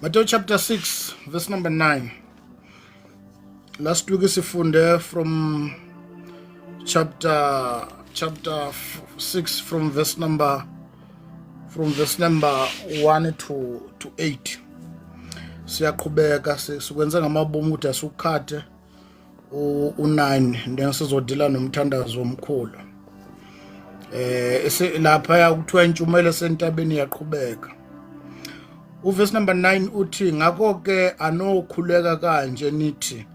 Matthew chapter 6 verse number 9. Last week sifunde from chapter 6 from verse number 1 to 8. Siyaqhubeka sikwenza ngamabomu ukuthi asukhathe u9 then sizodila nomthandazo omkhulu. Lapha yakuthiwa intshumayelo sentabeni yaqhubeka. Uverse number 9 uthi ngakho ke anokhuleka kanje nithi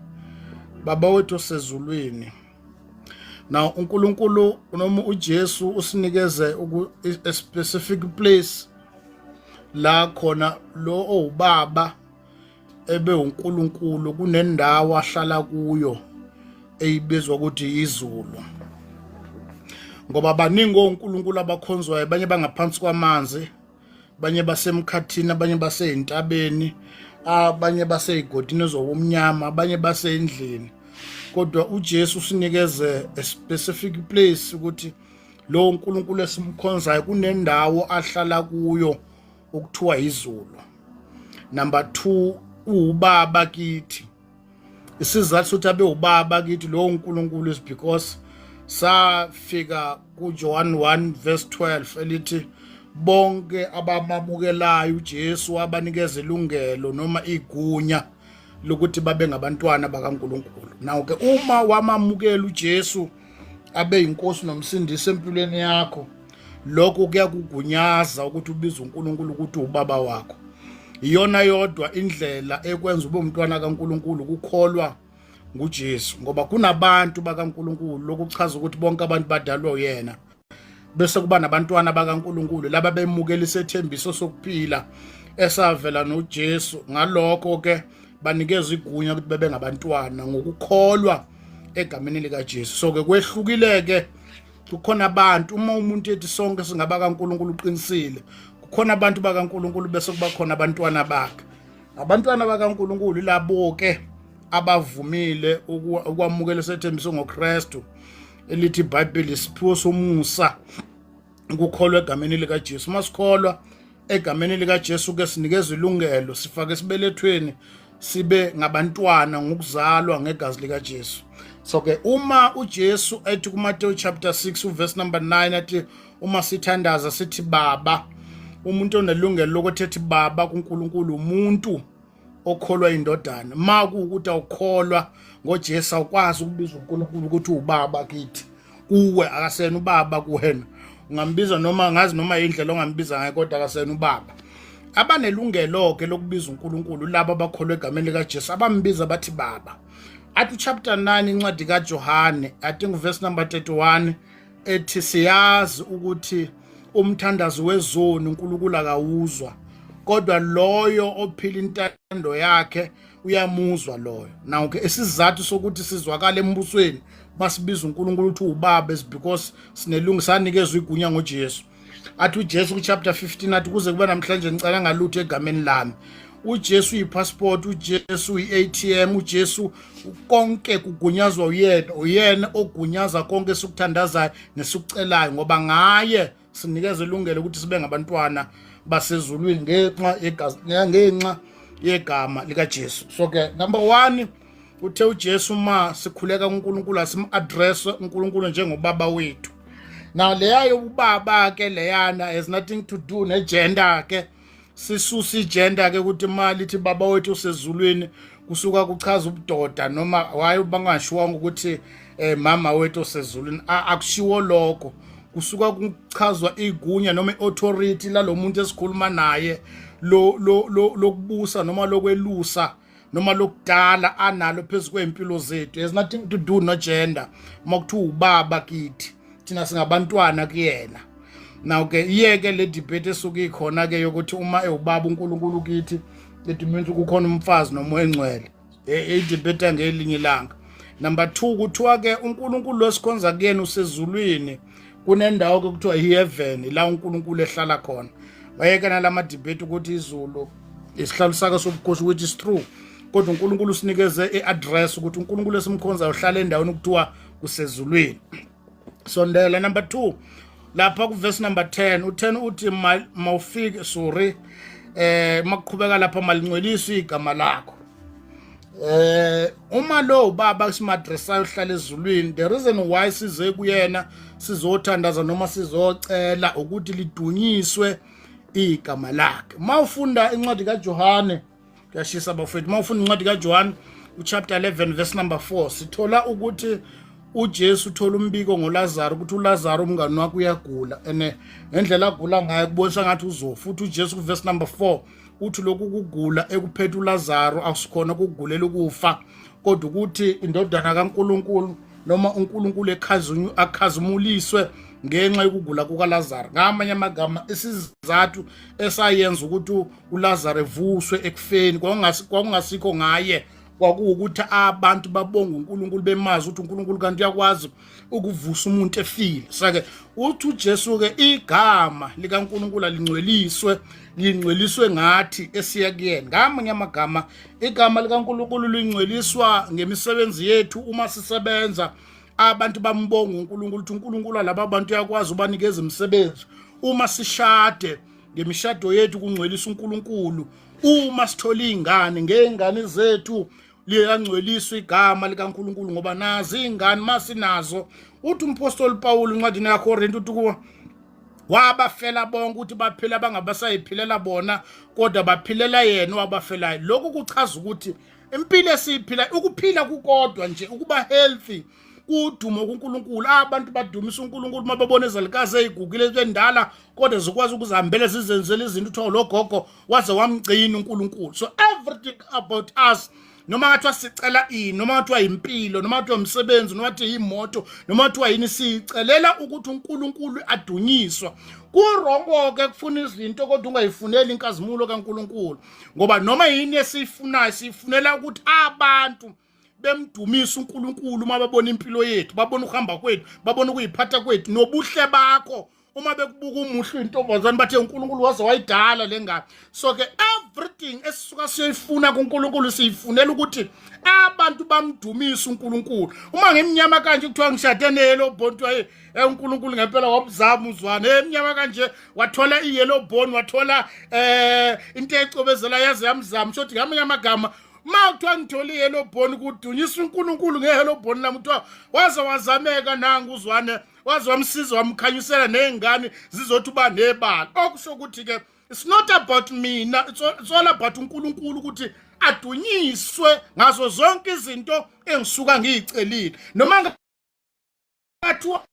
Baba wethu osezulwini. Now uNkulunkulu noma uJesu usinikeze a specific place la khona lo owubaba ebe uNkulunkulu kunendawo ahlala kuyo eyibizwa ukuthi izulu. Ngoba baningi oNkulunkulu abakhonzwayo, abanye bangaphansi kwamanzi, abanye basemkhathini, abanye baseyintabeni, abanye baseyigodini zobumnyama, abanye basendlini. Kodwa uJesu usinikeze a specific place ukuthi lo uNkulunkulu esimkhonzayo kunendawo ahlala kuyo okuthiwa izulu. Number 2, ubaba kithi. Isizathu sokuthi abe ubaba kithi lo uNkulunkulu is because safika kuJohn 1 verse 12 elithi bonke abamamukelayo uJesu abanikeza ilungelo noma igunya lokuthi babe ngabantwana bakaNkulunkulu. Nawo ke uma wamamukela uJesu abe inkosi nomsindisi empilweni yakho, lokho kuyakugunyaza ukuthi ubize uNkulunkulu ukuthi ubaba wakho. Iyona yodwa indlela ekwenza ube umntwana kaNkulunkulu ukukholwa nguJesu, ngoba kunabantu bakaNkulunkulu lokuchaza ukuthi bonke abantu badalwa uyena, bese kuba nabantwana bakaNkulunkulu laba bemukela isethembiso sokuphila esavela noJesu. Ngalokho ke banikeza igunya ukuthi bebe ngabantwana ngokukholwa egameni likaJesu. So ke kwehlukile ke, kukhona abantu uma umuntu ethi sonke singaba kaNkulunkulu uqinisile, kukhona abantu bakaNkulunkulu bese kuba khona abantwana bakhe. Abantwana bakaNkulunkulu labo ke abavumile ukwamukela isethembiso ngoKristu elithi iBhayibheli isiphiwo somusa ukukholwa egameni likaJesu. Masikholwa egameni likaJesu ke sinikeza ilungelo, sifake esibelethweni sibe ngabantwana ngokuzalwa ngegazi likaJesu. So ke uma uJesu ethi kuMateyu chapter 6 uverse number 9 athi uma sithandaza sithi baba, umuntu onelungelo lokuthi ethi baba kuNkulunkulu umuntu okholwa indodana. Makuukuthi awukholwa ngoJesu awukwazi ukubiza uNkulunkulu ukuthi ubaba kithi. Kuwe akasena ubaba kuwena. Ungambiza noma ngazi noma indlela ongambiza ngayo kodwa akasena ubaba. Abanelungelo ke lokubiza uNkulunkulu laba abakholwa egameni likaJesu abambiza bathi baba. Athi chapter 9 incwadi kaJohane I think verse number 31 ethi siyazi ukuthi umthandazo wezoni uNkulunkulu akawuzwa, kodwa loyo ophila intando yakhe uyamuzwa loyo. Now ke isizathu sokuthi sizwakala embusweni basibiza uNkulunkulu ukuthi ubaba is because sinelungu sanikezwe igunya ngoJesu. Athi uJesu ku chapter 15 athi kuze kuba namhlanje ngicela ngalutho egameni lami. uJesu uyipassport, uJesu uyi-ATM, uJesu konke kugunyazwa uyena ogunyaza konke esukuthandazayo nesikucelayo, ngoba ngaye sinikeza ilungelo ukuthi sibe ngabantwana basezulwini ngenxa yegama likaJesu. So ke number 1 uthe uJesu ma sikhuleka uNkulunkulu asim-address uNkulunkulu njengobaba wethu. Now leya yobaba ke leyana has nothing to do negender ke. Sisusa igender ke ukuthi imali ithi baba wethu osezulwini kusuka kuchaza ubudoda noma waye bangashiwanga ukuthi mama wethu osezulwini. Akushiwo lokho, kusuka kuchazwa igunya noma iauthority lalomuntu esikhuluma naye lokubusa noma lokwelusa noma lokudala analo phezulu kwempilo zethu. Has nothing to do no gender. Makuthiwa ubaba kithi thina singabantwana kuyena. Now ke iyeke le debate esuke ikhona ke yokuthi uma ewubaba uNkulunkulu kithi it means kukhona umfazi nomoya engcwele. Debate ngelinye ilanga. Number 2 kuthiwa ke uNkulunkulu losikhonza kuyena usezulwini kunendawo ke kuthiwa heaven la uNkulunkulu ehlala khona. Wayeke nalama debate ukuthi izulu isihlalo sakhe sobukhosi, which is true, kodwa uNkulunkulu usinikeze iaddress ukuthi uNkulunkulu esimkhonza uhlala endaweni okuthiwa kusezulwini. Sondela number 2 lapha ku verse number 10 u10 uthi mawufike makuqhubeka lapha malingcweliswe igama lakho. Uma lo ubaba simadresayo uhlala ezulwini, the reason why size kuyena sizothandaza noma sizocela ukuthi lidunyiswe igama lakhe. Mawufunda incwadi kaJohane, kuyashisa bafethu, mawufunda incwadi kaJohane uchapter 11 verse number 4, sithola ukuthi uJesu uthola umbiko ngoLazaro ukuthi uLazaro umngani wakhe uyagula, ene ngendlela agula ngayo kubonisa ngathi uzofa. Uthi uJesu ku verse number 4 uthi lokhu kugula ekuphethe uLazaro akusikhona ukugulela ukufa, kodwa ukuthi indodana kaNkulunkulu noma uNkulunkulu akhazumuliswe ngenxa yokugula kukaLazaro. Ngamanye amagama isizathu esayenza ukuthi uLazaro evuswe ekufeni kwakungasikho ngaye, kwakuwukuthi abantu babonga uNkulunkulu bemazi ukuthi uNkulunkulu kanti uyakwazi ukuvusa umuntu efile. Sake uthi uJesu ke igama likaNkulunkulu lingcweliswe ngathi esiya kuyena. Ngamanye amagama igama likaNkulunkulu lingcweliswa ngemisebenzi yethu. Uma sisebenza abantu bambonga uNkulunkulu ukuthi uNkulunkulu laba bantu uyakwazi ubanikeza imisebenzi. Uma sishade ngemishado yethu kungcwelisa uNkulunkulu. Uma sithola ingane ngengane zethu liyangcweliswa igama likaNkulunkulu, ngoba nazi ingane masinazo. Uthi umpostoli Paul incwadini yaKorinte uthi kuwa wabafela bonke ukuthi baphila bangabasayiphilela bona kodwa baphilela yena wabafelayo. Lokhu kuchaza ukuthi impilo esiyiphila ukuphila kukodwa nje, ukuba healthy kudumo kuNkulunkulu. Abantu badumisa uNkulunkulu mababona ezalikazi ezigugile endala kodwa zikwazi ukuzihambela zizenzele izinto utho lo gogo waze wamgcina uNkulunkulu. So everything about us, noma ngathiwa sicela ini, noma ngathiwa impilo, noma ngathiwa umsebenzi, noma ngathiwa imoto, noma ngathiwa yini, sicelela ukuthi uNkulunkulu adunyiswa. Kurongo ke kufuna izinto kodwa ungayifuneli inkazimulo kaNkulunkulu, ngoba noma yini esiyifunayo siyifunela ukuthi abantu bemdumisa uNkulunkulu uma babona impilo yethu, babona ukuhamba kwethu, babona ukuyiphatha kwethu nobuhle bakho. Uma bekubuka umuhle intombazane bathe uNkulunkulu waze wayidala lengane. So ke everything esisuka siyifuna kuNkulunkulu siyifunela ukuthi abantu bamdumisa uNkulunkulu. Uma ngemnyama kanje kuthiwa ngishade neyellow bone, kuthiwa uNkulunkulu ngempela wabuzama uzwane. Emnyama kanje wathola iyellow bone, wathola into ecobezela yaze yamzama. Shothi ngamanye amagama ma kuthiwa ngithole iyellow bone kudunyiswa uNkulunkulu ngeyellow bone lami, kuthiwa waze wazameka nangu uzwane, waze wamsiza wamkhanyisela nengane zizothi uba nebala. Okusho ukuthi ke it's not about mina, it's all about uNkulunkulu ukuthi adunyiswe ngazo zonke izinto engisuka ngiyicelile. Noma ngathiwa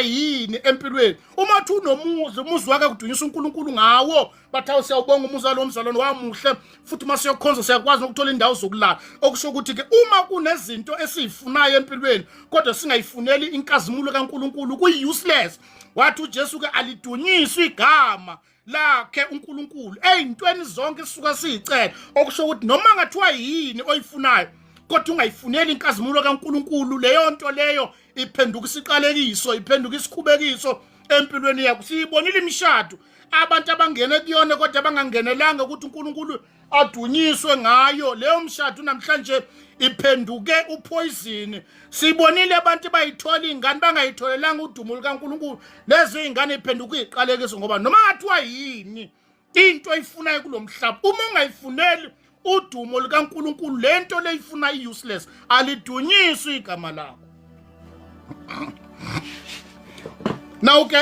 yini empilweni, uma uthi unomuzi, umuzi wakhe kudunyiswa uNkulunkulu ngawo, bathawu siyawubonga umuzi walo wamuhle, futhi masiyokhonza siyakwazi ukuthola indawo zokulala. Okusho ukuthi ke uma kunezinto esizifunayo empilweni kodwa singayifuneli inkazimulo kaNkulunkulu kuyi-useless. Wathi uJesu ke alidunyiswe igama lakhe uNkulunkulu ey'ntweni zonke sisuka siyicela. Okusho ukuthi noma ngathiwa yini oyifunayo kodwa ungayifuneli inkazimulo kaNkulunkulu, leyo nto leyo iphenduka isiqalekiso, iphenduka isikhubekiso empilweni yakho. Siyibonile imishado abantu abangene kuyona kodwa bangangenelanga ukuthi uNkulunkulu adunyiswe ngayo. Leyo mshado namhlanje iphenduke upoison. Sibonile abantu bayithola ingane bangayitholelanga udumo lukaNkulunkulu, lezi ingane iphenduka iziqalekiso. Ngoba noma ngathiwa yini into oyifunayo kulomhlaba, uma ungayifuneli udumo lukaNkulunkulu, lento leyifuna i-useless, alidunyiswe igama lakho. Now ke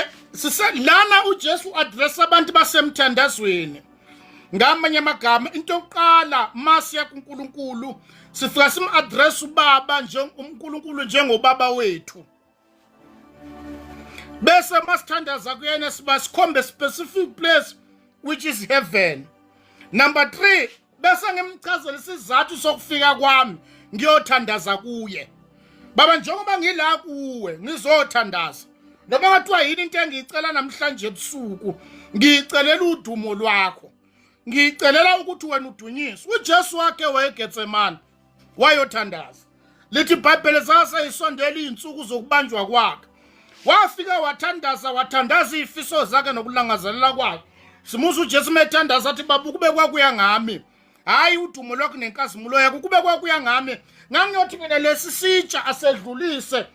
lana uJesu address abantu basemthandazweni. Ngamanye amagama into yokuqala masiya kuNkulunkulu sifika sim-address ubaba uNkulunkulu njengobaba wethu, bese masithandaza kuyena sikhombe specific place which is heaven. Number 3, bese ngimchazela isizathu sokufika kwami ngiyothandaza kuye. Baba, njengoba ngila kuwe ngizothandaza, noma ngathiwa yini into engiyicela namhlanje ebusuku, ngiyicelela udumo lwakho, ngiyicelela ukuthi wena udunyiswe. uJesu wakhe wayeGetsemane wayothandaza. Lithi iBhayibheli zaseyisondela izinsuku zokubanjwa kwakhe, wafika wathandaza izifiso zakhe nokulangazelela kwakhe. Simusa uJesu methandaza athi, baba, kube kwakuya ngami, hayi udumo lwakho nenkazimulo yakho, kube kwakuya ngami. Ngangiyothi mina lesi sitsha asedlulise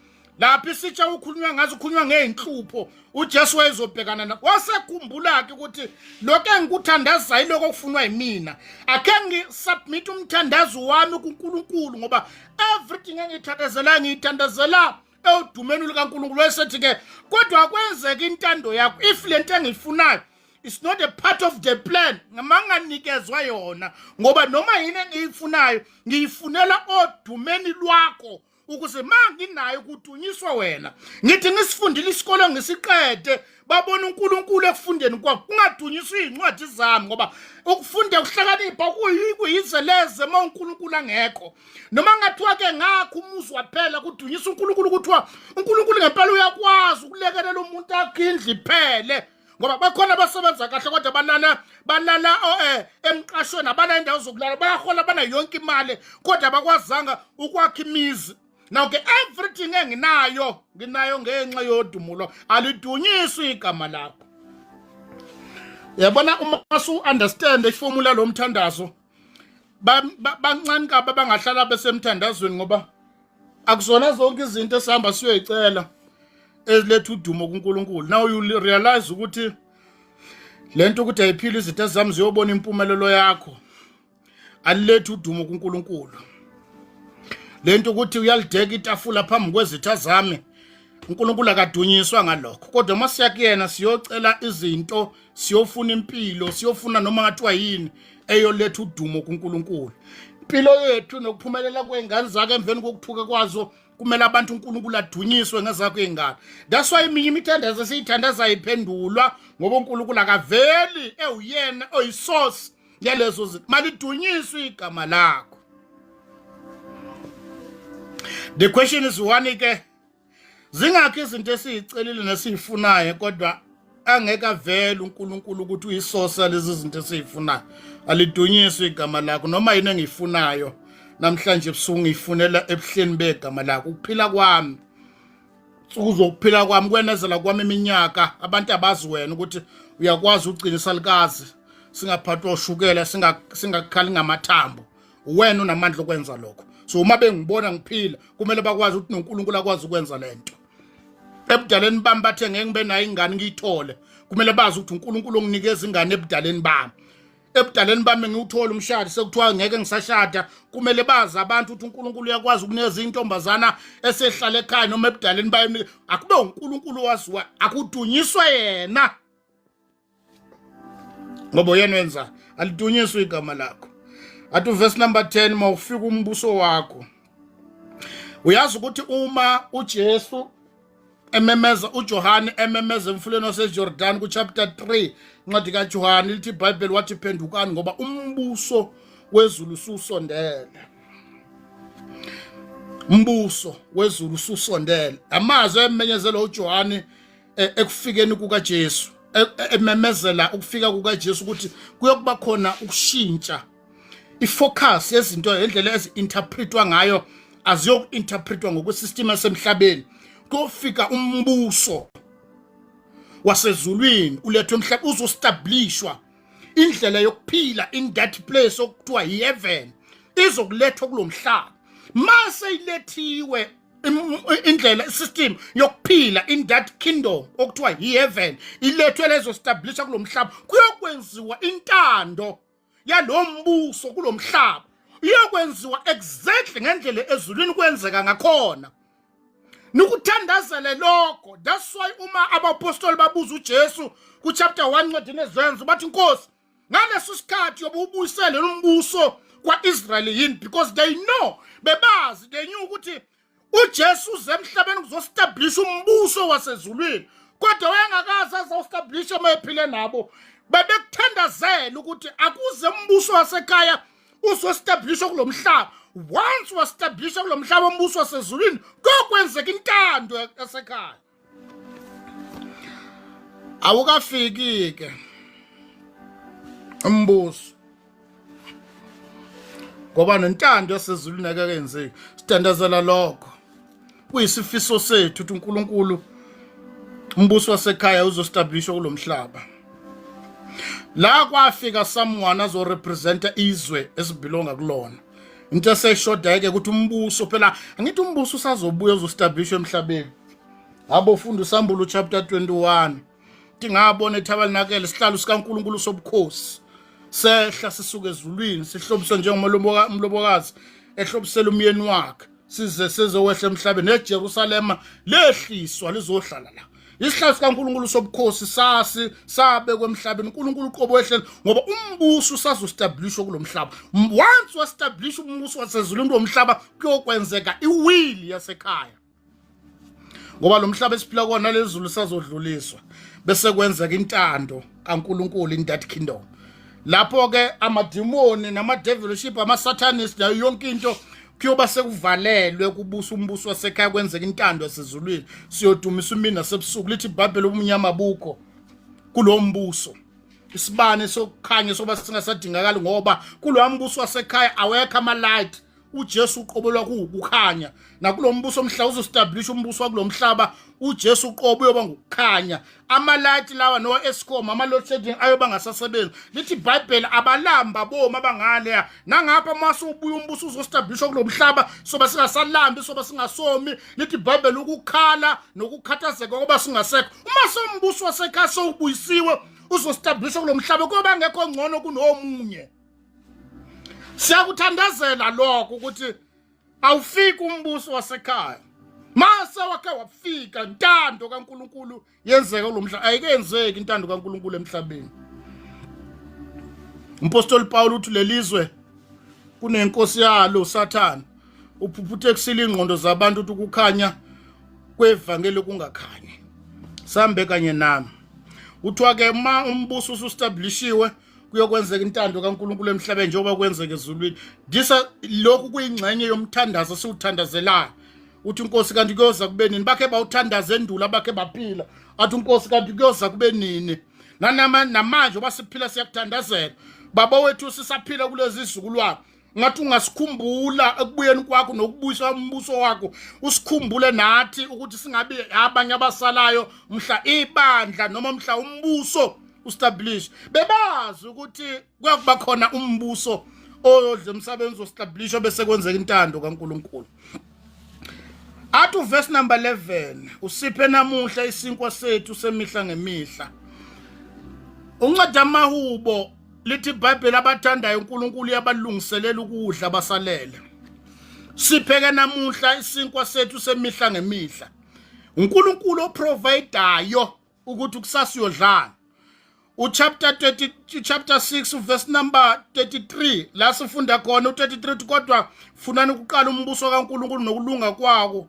lapha isitsha ukhulunywa ngazo ukhulunywa ngeenhlupho uJesu wayezobhekana na wasekhumbula ke ukuthi lokho engikuthandazayo lokho kufunwa yimina akhe ngisubmit umthandazo wami kuNkulunkulu ngoba everything ngiyithandazela edumeni likaNkulunkulu esethi ke kodwa kwenzeka intando yakho if lento engiyifunayo it's not a part of the plan ngamanganikezwa yona ngoba noma yini engiyifunayo ngiyifunela odumeni lwakho ukuze manginayo kudunyiswa wena ngithi ngisifundile isikolo ngisiqede babona uNkulunkulu ekufundeni kwakho ungadunyiswa incwadi zami ngoba ukufunda ukuhlakanipha kuyizeleze uma uNkulunkulu angekho noma ngathiwa ke ngakho umuzi waphela kudunyiswa uNkulunkulu kuthiwa uNkulunkulu ngempela uyakwazi ukulekelela umuntu akindli iphele ngoba bakhona abasebenza kahle kodwa balala emqashweni abana indawo zokulala bayahola bana yonke imali kodwa abakwazanga ukwakha imizi. Now ke everything enginayo ngenxa yodumulo alidunyiswe igama lakho. Yabona uma su understand iformula lomthandazo bancane kabe bangahlala besemthandazweni ngoba akuzona zonke izinto esihamba siyoyicela eziletha udumo kuNkulunkulu. Now you realize ukuthi lento ukuthi ayiphila izitha zami ziyobona impumelelo yakho aliletha udumo kuNkulunkulu. Lento ukuthi uyalideka itafula phambi kwezitha zami uNkulunkulu akadunyiswa ngalokho kodwa mase yakuyena siyocela izinto siyofuna impilo siyofuna noma ngathiwa yini eyoletha udumo kuNkulunkulu. Impilo yethu nokuphumelela kwengane zakhe emveni kokuthuka kwazo kumele abantu uNkulunkulu adunyiswe ngezakho izingane. That's why iminye imithandazo siyithandaza iphendulwa ngoba uNkulunkulu akaveli uyena oyisource yalezo zinto malidunyiswe igama lakho. The question is one ke zingakho izinto esizicelile nesizifunayo kodwa angeke avele uNkulunkulu ukuthi uyisource lezi zinto esizifunayo alidunyiswe igama lakho noma yini engiyifunayo namhlanje ebusuku ngiyifunela ebuhleni begama lakho ukuphila kwami uzokuphila kwami kwenezela kwami iminyaka abantu abazi wena ukuthi uyakwazi ugcina isalikazi singaphathwa ushukela singakhali ngamathambo wena unamandla okwenza lokho. So uma bengibona ngiphila kumele bakwazi ukuthi noNkulunkulu akwazi ukwenza lento. Ebudaleni bami bathe ngeke ngibe nayo ingane ngiyithole kumele bazi ukuthi uNkulunkulu onginikeza ingane ebudaleni bami. Ebudaleni bami ngiwuthola umshado sekuthiwa ngeke ngisashada kumele bazi abantu ukuthi uNkulunkulu uyakwazi ukunikeza intombazana esehlala ekhaya noma ebudaleni bami akube uNkulunkulu waziwa akudunyiswa yena ngoba yena wenza alidunyiswe igama lakho. Atu verse number 10 mawufika umbuso wakho. Uyazi ukuthi uma uJesu ememeza uJohane ememeza emfuleni waseJordan ku chapter 3 incwadi kaJohane lithi iBhayibheli wathi phendukani ngoba umbuso wezulu susondele. Umbuso wezulu susondele. Amazwi emenyezela uJohane ekufikeni kukaJesu ememezela ukufika kukaJesu ukuthi kuyokuba khona ukushintsha ifocus yezinto endlela ezinterpretwa ngayo aziyointerpretwa ngokwesystem yasemhlabeni kufika umbuso wasezulwini ulethwe emhlabeni uzoestablishwa indlela yokuphila in that place okuthiwa heaven izokulethwa kulomhlaba mase ilethiwe indlela isystem yokuphila in that kingdom okuthiwa heaven ilethwe lezo establisha kulomhlaba kuyokwenziwa intando yalombuso kulomhlaba iyokwenziwa exactly ngendlela ezulwini kwenzeka ngakhona nikuthandazele lokho. That's why uma abapostoli babuza uJesu ku chapter 1 ncwadini ezenzo bathi Nkosi ngaleso sikhathi yobubuyisele umbuso kwaIsrayeli yini because they know bebazi they knew ukuthi uJesu uze emhlabeni kuzoestablish umbuso wasezulwini kodwa wayengakazi azoestablish emaphile nabo bebekuthandazela ukuthi akuze umbuso wasekhaya uzoestablishwa kulomhlaba. Once was-established kulomhlaba umbuso wasezulwini kokwenzeka intando yasekhaya. Awukafiki ke umbuso ngoba nentando yasezulwini akekenzeki sithandazela lokho kuyisifiso sethu ukuthi uNkulunkulu umbuso wasekhaya uzoestablishwa kulomhlaba. La kwafika someone azorepresenta izwe esibelonga kulona into eseshoda ke ukuthi umbuso phela angithi umbuso usazobuya uzoestablish emhlabeni. Abo funda uSambulo chapter 21. Tingabona eTabernacle isihlalo sikaNkulunkulu sobukhosi. Sehla sisuke ezulwini sihlobiswa njengomlobokazi ehlobisela umyeni wakhe. Size sizowehla emhlabeni neJerusalema lehliswa lizohlala la. Isihlalo sikaNkulunkulu sobukhosi sabe kwemhlabeni uNkulunkulu uqobo wehlele ngoba umbuso usazoestablishwa kulomhlaba. Once waestablish umbuso wasezulwini kulomhlaba kuyokwenzeka iwili yasekhaya. Ngoba lo mhlaba esiphila kuwona lezulu sazodluliswa bese kwenzeka intando kaNkulunkulu in that kingdom. Lapho ke amademoni namadevilship amasatanist nayo yonke into kuyoba sekuvalelwe kubusa umbuso wasekhaya kwenzeka intando yasezulwini. Siyodumisa umina sebusuku lithi iBhayibheli ubumnyama bukho kulo mbuso. Isibane sokukhanya soba singasadingakali ngoba kulo mbuso wasekhaya awekho ama-light. uJesu uqobelwa kukhanya nakulo mbuso omhla uzoestablish umbuso wakulo mhlaba uJesu uqobo uyoba ngukukhanya amalight lawa no Eskom ama-load shedding ayoba ngasasebenzi lithi iBhayibheli abalamba boma abangale nangapha mase ubuya umbuso uzoestablishwa kulo mhlaba soba singasalambi soba singasomi lithi iBhayibheli ukukhala nokukhathazeka ngoba singasekho uma sombuso wasekhaya sowubuyisiwe uzoestablishwa kulo mhlaba kuba ngekho ngcono kunomunye. Siyakuthandazela lokho ukuthi awufika umbuso wasekhaya. Mase wakhe wafika intando kaNkulunkulu yenzeka kulomhlaba ayikenzeki intando kaNkulunkulu emhlabeni. Umpostoli Paul uthi lelizwe kunenkosi yalo uSathane uphuphuthe kusila ingqondo zabantu ukuthi ukukhanya kwevangeli kungakhanyi. Sambe kanye nami. Uthiwa ke ma umbuso usustablishiwe kuyokwenzeka intando kaNkulunkulu emhlabeni njengoba kwenzeka ezulwini. Disa lokhu kuyingxenye yomthandazo siwuthandazelayo. Uthi inkosi kanti kuyoza kube nini bakhe bawuthandaza endula bakhe baphila. Athi inkosi kanti kuyoza kube nini. Namanje basiphila siyakuthandazela. Baba wethu sisaphila kulezi izizukulwane. Ngathi ungasikhumbula ekubuyeni kwakho nokubuyisa umbuso wakho usikhumbule nathi ukuthi singabi abanye abasalayo mhla ibandla noma mhla umbuso establish bebazi ukuthi kuyakuba khona umbuso oyodle umsebenzi oestablish bese kwenzeka intando kaNkulunkulu. Athu verse number 11 usiphe namuhla isinkwa sethu semihla ngemihla. Unceda amahubo lithi iBhayibheli abathandayo uNkulunkulu yabalungiselela ukudla basalele. Sipheke namuhla isinkwa sethu semihla ngemihla. uNkulunkulu oprovidayo ukuthi kusasa uyodlana. Chapter 6 verse number 33 la sifunda khona u33 kodwa funani ukuqala umbuso kaNkulunkulu nokulunga kwawo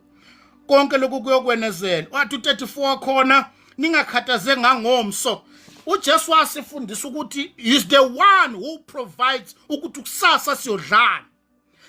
konke lokhu kuyokwenezela. Wathi u34 khona ningakhathaze ngangomso. uJesu wasifundisa ukuthi is the one who provides ukuthi kusasa siyodlana.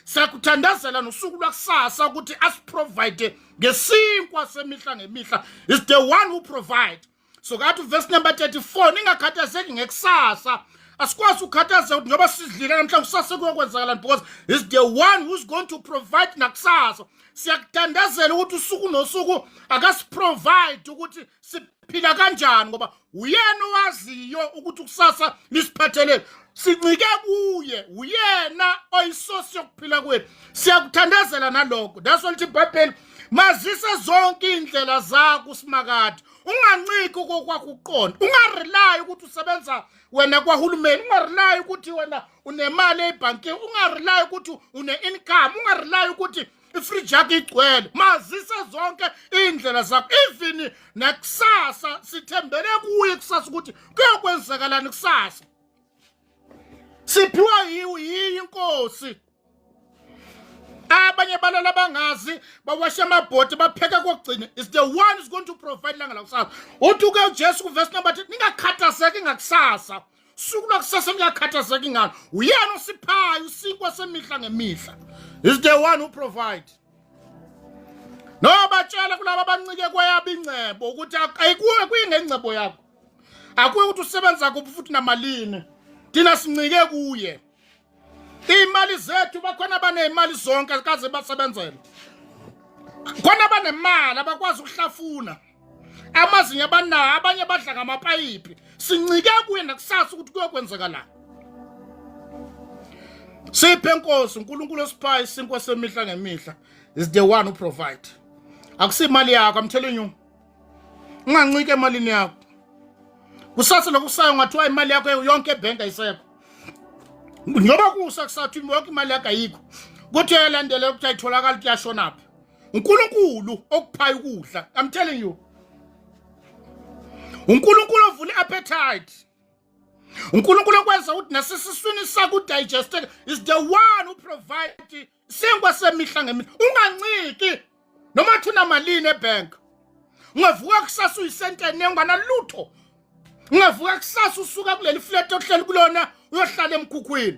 Sakuthandazela nosuku lwakusasa ukuthi asiprovide ngesinkwa semihla ngemihla. Is the one who provides. So kathi verse number 34 ningakhathazeki ngekusasa. Asikwazi ukukhathaza ukuthi njoba sidlile namhlanje kusasa kuyokwenzakala because is the one who's going to provide nakusasa. Siyakuthandazela ukuthi usuku nosuku akasiprovide ukuthi siphila kanjani ngoba uyena owaziyo ukuthi kusasa lisiphathelele. Sincike kuye uyena oyisosi yokuphila kwethu. Siyakuthandazela nalokho. That's what iBhayibheli mazise zonke indlela zakho usimakade. Unganciki kokwakho uqonda. Ungarely ukuthi usebenza wena kwaHulumeni. Ungarely ukuthi wena unemali ebhankini. Ungarely ukuthi une income. Ungarely ukuthi ifridge yakho igcwele. Mazise zonke indlela zakho. Even nakusasa sithembele kuye kusasa ukuthi kuyokwenzakalani kusasa. Siphiwa yiyi inkosi. Abanye balala bangazi bawasha amabhodi bapheka kokugcina is the one who's going to provide langa lakusasa. Uthi ke uJesu verse number 10 ningakhathazeki ngakusasa. Suku lakusasa ningakhathazeki ngalo. Uyena osiphayo usinkwa semihla ngemihla. Is the one who provide. No batshela kulabo abancike kwayaba ingcebo ukuthi ayikuwe kuyingengcebo yakho. Akuyi ukuthi usebenza kuphi futhi namalini. Thina sincike kuye. Imali zethu bakhona abanezimali zonke kaze basebenzele. Khona banemali abakwazi ukuhlafuna. Amazinyo abanawo abanye badla ngamapayipi. Sincike kuye nakusasa ukuthi kuyokwenzeka la. Siphe Nkosi uNkulunkulu osiphayo isinkwa semihla ngemihla is the one who provide. Akusimali yakho, I'm telling you. Ungancike emalini yakho. Kusasa lokusayo ngathiwa imali yakho yonke ebank ayisekho. Njoba kusakusathi yonke imali yakho ayikho. Kuthi uyalandela ukuthi ayitholakala kuyashona phi. uNkulunkulu okuphayo ukudla, I'm telling you. uNkulunkulu ovula appetite. uNkulunkulu okwenza ukuthi nasesiswini sakho udigesteke is the one who provide isinkwa semihla ngemihla. Unganciki noma thuna malini ebank. Ungavuka kusasa uyisentene unganalutho. Ungavuka kusasa usuka kuleli flat ohleli kulona uyohlala emkhukhwini.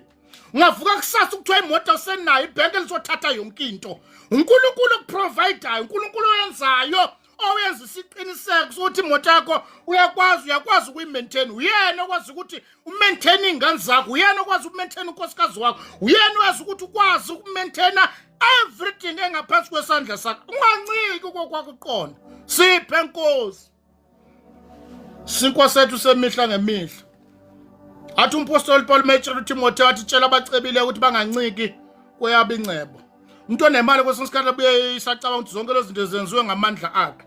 Ungavuka kusasa ukuthiwa imoto osenayo ibhenki elizothatha yonke into. uNkulunkulu okuprovidayo, uNkulunkulu oyenzayo, owenza isiqiniseko sokuthi imoto yakho uyakwazi ukuyimaintain. Uyena okwazi ukuthi umaintain ingane zakho, uyena okwazi ukumaintain unkosikazi wakho, uyena owazi ukuthi ukwazi ukumaintain everything engaphansi kwesandla sakho. Unganciki kokwakho uqonda. Siphe Nkosi isinkwa sethu semihla ngemihla. Athi umpostoli Paul Metro Timotheo athi tshela abacebile ukuthi banganciki kweyabo incebo. Umuntu onemali kwesinye isikhathi abuye isacabanga ukuthi zonke lezi zinto zenziwe ngamandla akhe.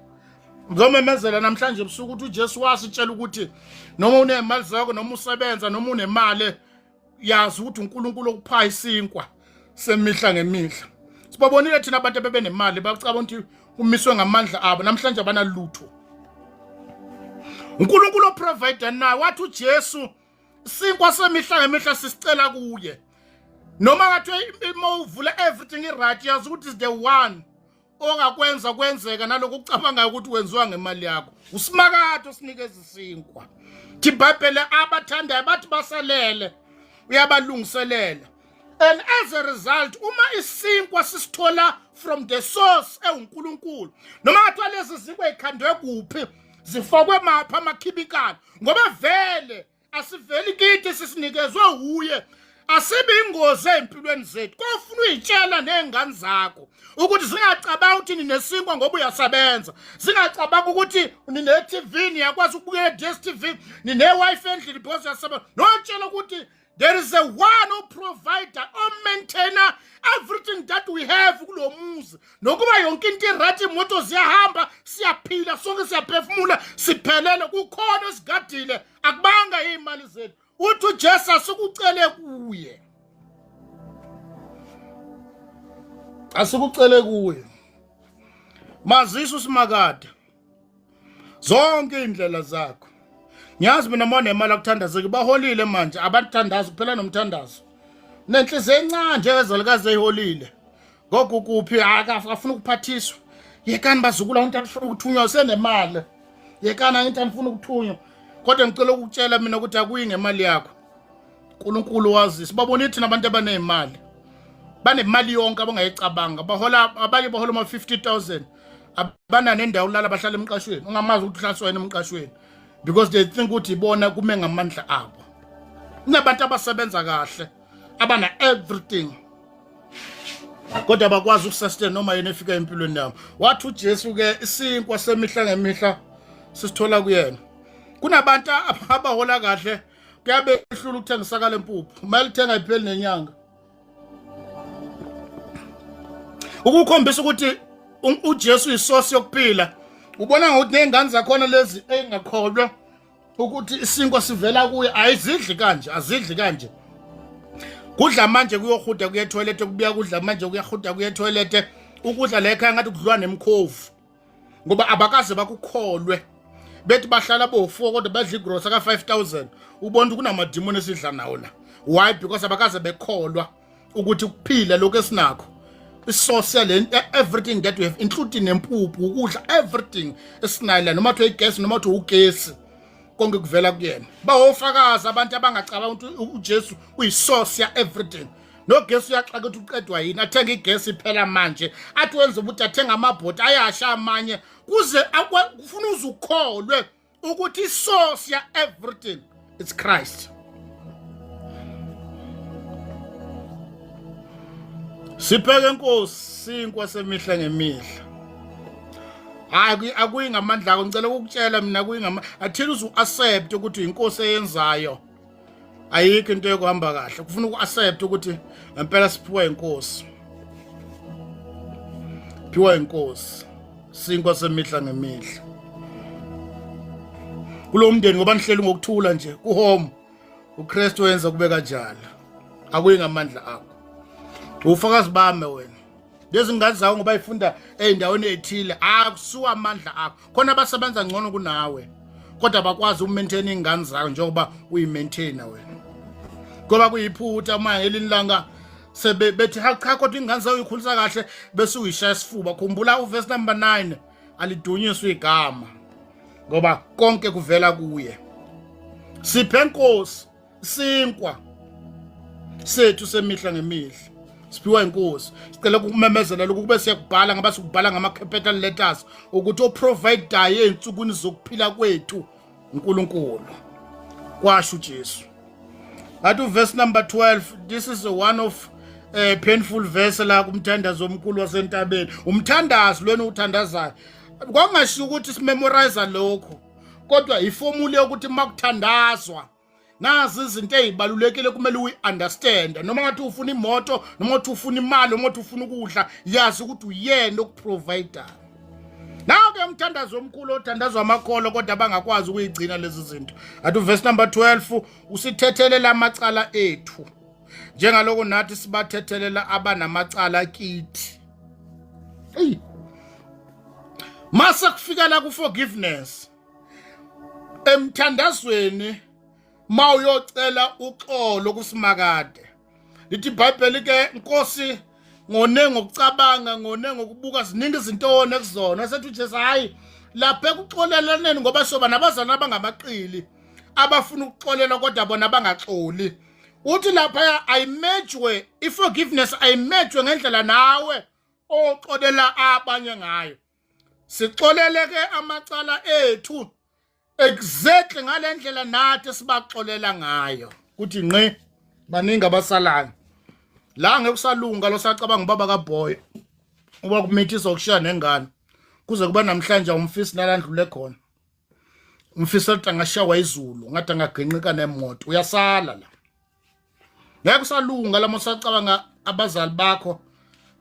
Ngizomemezela namhlanje ebusuku ukuthi uJesu wasitshela ukuthi noma unemali zakho noma usebenza noma unemali yazi ukuthi uNkulunkulu okuphaya isinkwa semihla ngemihla. Sibabonile thina abantu abebenemali bacabanga ukuthi umiswe ngamandla abo, namhlanje abanalutho. uNkulunkulu oprovide naye wathi uJesu isinkwa semihla ngemihla sisicela kuye. Noma ngathi uma uvula everything right yazi ukuthi is the one ongakwenza kwenzeka naloko ucabanga ukuthi wenziwa ngemali yakho. Usimakade usinikeza isinkwa. Ibhayibheli abathandayo bathi basalele uyabalungiselela. And as a result, uma isinkwa sisithola from the source uNkulunkulu, noma ngathi lezi zinkwa ezikhandwe kuphi, zifakwe mapha amakhimikali, ngoba vele asiveli kithi sisinikezwe uye. Asibe ingozi empilweni zethu. Kofuna uyitshela nezingane zakho ukuthi zingacabanga ukuthi ninesinkwa ngoba uyasebenza. Zingacabanga ukuthi nine TV niyakwazi ukubukela DStv, nine wifi endlini because uyasebenza. Notshela ukuthi there is a one who provider, maintainer everything that we have kulo muzi. Nokuba yonke into irati, imoto ziyahamba, siyaphila, sonke siyaphefumula, siphelele, kukhona esigadile, akubanga imali zethu. Uthi uJesu asikucele kuye. Asikucele kuye. Mazisa usimakade zonke indlela zakho. Ngiyazi mina manje nemali akuthandazeke baholile manje, abathandazi kuphela nomthandazo. Nenhliziyo encane nje ezalikazi eholile. Gogo kuphi akafuna ukuphathiswa. Yekani bazukula umuntu afuna ukuthunywa usenemali. Yekana into afuna ukuthunywa. Kodwa ngicela ukutshela mina ukuthi akuyi ngemali yakho. uNkulunkulu wazi. Sibabona thina abantu abanezimali. Banemali yonke abangayicabanga. Bahola abanye bahola ama 50,000. Abana nendawo ulala bahlala emqashweni. Ungamazi ukuthi uhlaliswa yena emqashweni because they think ukuthi ibona kume ngamandla abo. Kunabantu abasebenza kahle, abana everything. Kodwa bakwazi ukusustain noma yena efika empilweni yabo. Wathi uJesu ke isinkwa semihla ngemihla sisithola kuyena. Kunabantu abahola kahle kuyabe ehlula ukuthengisa kale mpuphu. Kumele uthenga ipheli nenyanga. Ukukhombisa ukuthi uJesu isource yokuphila. Ubona ngokuthi nezingane zakhona lezi engakholwa ukuthi isinkwa sivela kuye ayizidli kanje, azidli kanje. Kudla manje kuyohuda kuye toilet, kubuya kudla manje kuyahuda kuye toilet. Ukudla la ekhaya ngathi kudlwa nemkhovu. Ngoba abakaze bakukholwe. Bethi bahlala bo4 kodwa badla igrosa ka 5,000. Ubona ukuthi kunamadimoni esidla nawo la. Why? Because abakaze bekholwa ukuthi ukuphila lokho esinakho. Social and everything that we have, including nempuphu, ukudla, everything esinayo, noma kuthi igesi noma kuthi ugesi, konke kuvela kuyena. Bawofakaza abantu abangacabanga ukuthi uJesu uyisource ya everything. No gesi uyaxaka ukuthi uqedwa yini, athenga igesi iphela manje, athi wenza ukuthi athenga amabhoti ayasha amanye kuze kufuna uzukholwe ukuthi isource ya everything it's Christ. Sipheke Nkosi isinkwa semihla ngemihla. Akuyi ngamandla akho, ngicela ukukutshela mina kuyi ngama athini uzu accept ukuthi inkosi eyenzayo. ayikho into yokuhamba kahle, kufuna uku-accept ukuthi ngempela siphiwa inkosi, phiwa inkosi, sinkwa semihla ngemihla. Kulo mndeni ngoba nihleli ngokuthula nje kuhome, uKristu wenza kube kanjalo, akuyi ngamandla akho, ufakazi bami wena. Lezi ngane zawo ngoba ifunda ey'ndaweni ey'thile akusuwa amandla akho, khona abasebenza ngcono kunawe kodwa bakwazi ukumaintain iy'ngane zakho njengoba uyi-maintainer wena. Ngoba kuyiphutha uma ngelinye ilanga sebethi cha kodwa iy'ngane zawo uyikhulisa kahle bese uyishaya isifuba. Khumbula uverse number 9, alidunyiswe igama ngoba konke kuvela kuye. Siphe inkosi sinkwa sethu semihla ngemihla, siphiwa inkosi. Sicela ukumemezela lokhu kube siyakubhala ngoba sikubhala ngama-capital letters ukuthi oprovidayo ey'nsukwini zokuphila kwethu uNkulunkulu, kwasho uJesu. Athi uverse number 12, this is one of painful verse la kumthandazo omkhulu wasentabeni. Umthandazo lona uthandazayo kwangashiwo ukuthi simemorize lokho, kodwa ifomula yokuthi makuthandazwa nazi izinto ezibalulekile kumele uyi-understand. Noma ngathi ufuna imoto, noma ngathi ufuna imali, noma ngathi ufuna ukudla, yazi ukuthi uyena okuprovider. Nawo-ke umthandazo omkhulu othandazwa amakholo kodwa abangakwazi ukuyigcina lezi zinto. Athi uverse number 12, usithethelela amacala ethu njengaloko nathi sibathethelela abanamacala kithi. Mase kufika la ku-forgiveness emthandazweni, ma uyocela uxolo kusimakade. Lithi iBhayibheli ke Nkosi ngone ngokucabanga, ngone ngokubuka, ziningi izinto ekuzona. Sethi uJesu hayi lapha ekuxolelaneni ngoba soba nabazana abangamaqili abafuna ukuxolela kodwa bona bangaxoli. Uthi lapha ayimejwe i-forgiveness, ayimejwe ngendlela nawe oxolela abanye ngayo. Sixoleleke amacala ethu exactly ngale ndlela nathi sibaxolela ngayo. Kuthi ngqi baningi abasalayo la ngekusalunga lo sacabanga ubaba kaBoy uba kumithisa ukushaya nengane kuze kuba namhlanje umfisi nalandlule khona. Umfisi ethi angashawa izulu ngathi angagenqika nemoto, uyasala la. Ngeke usalunga lamo sacabanga abazali bakho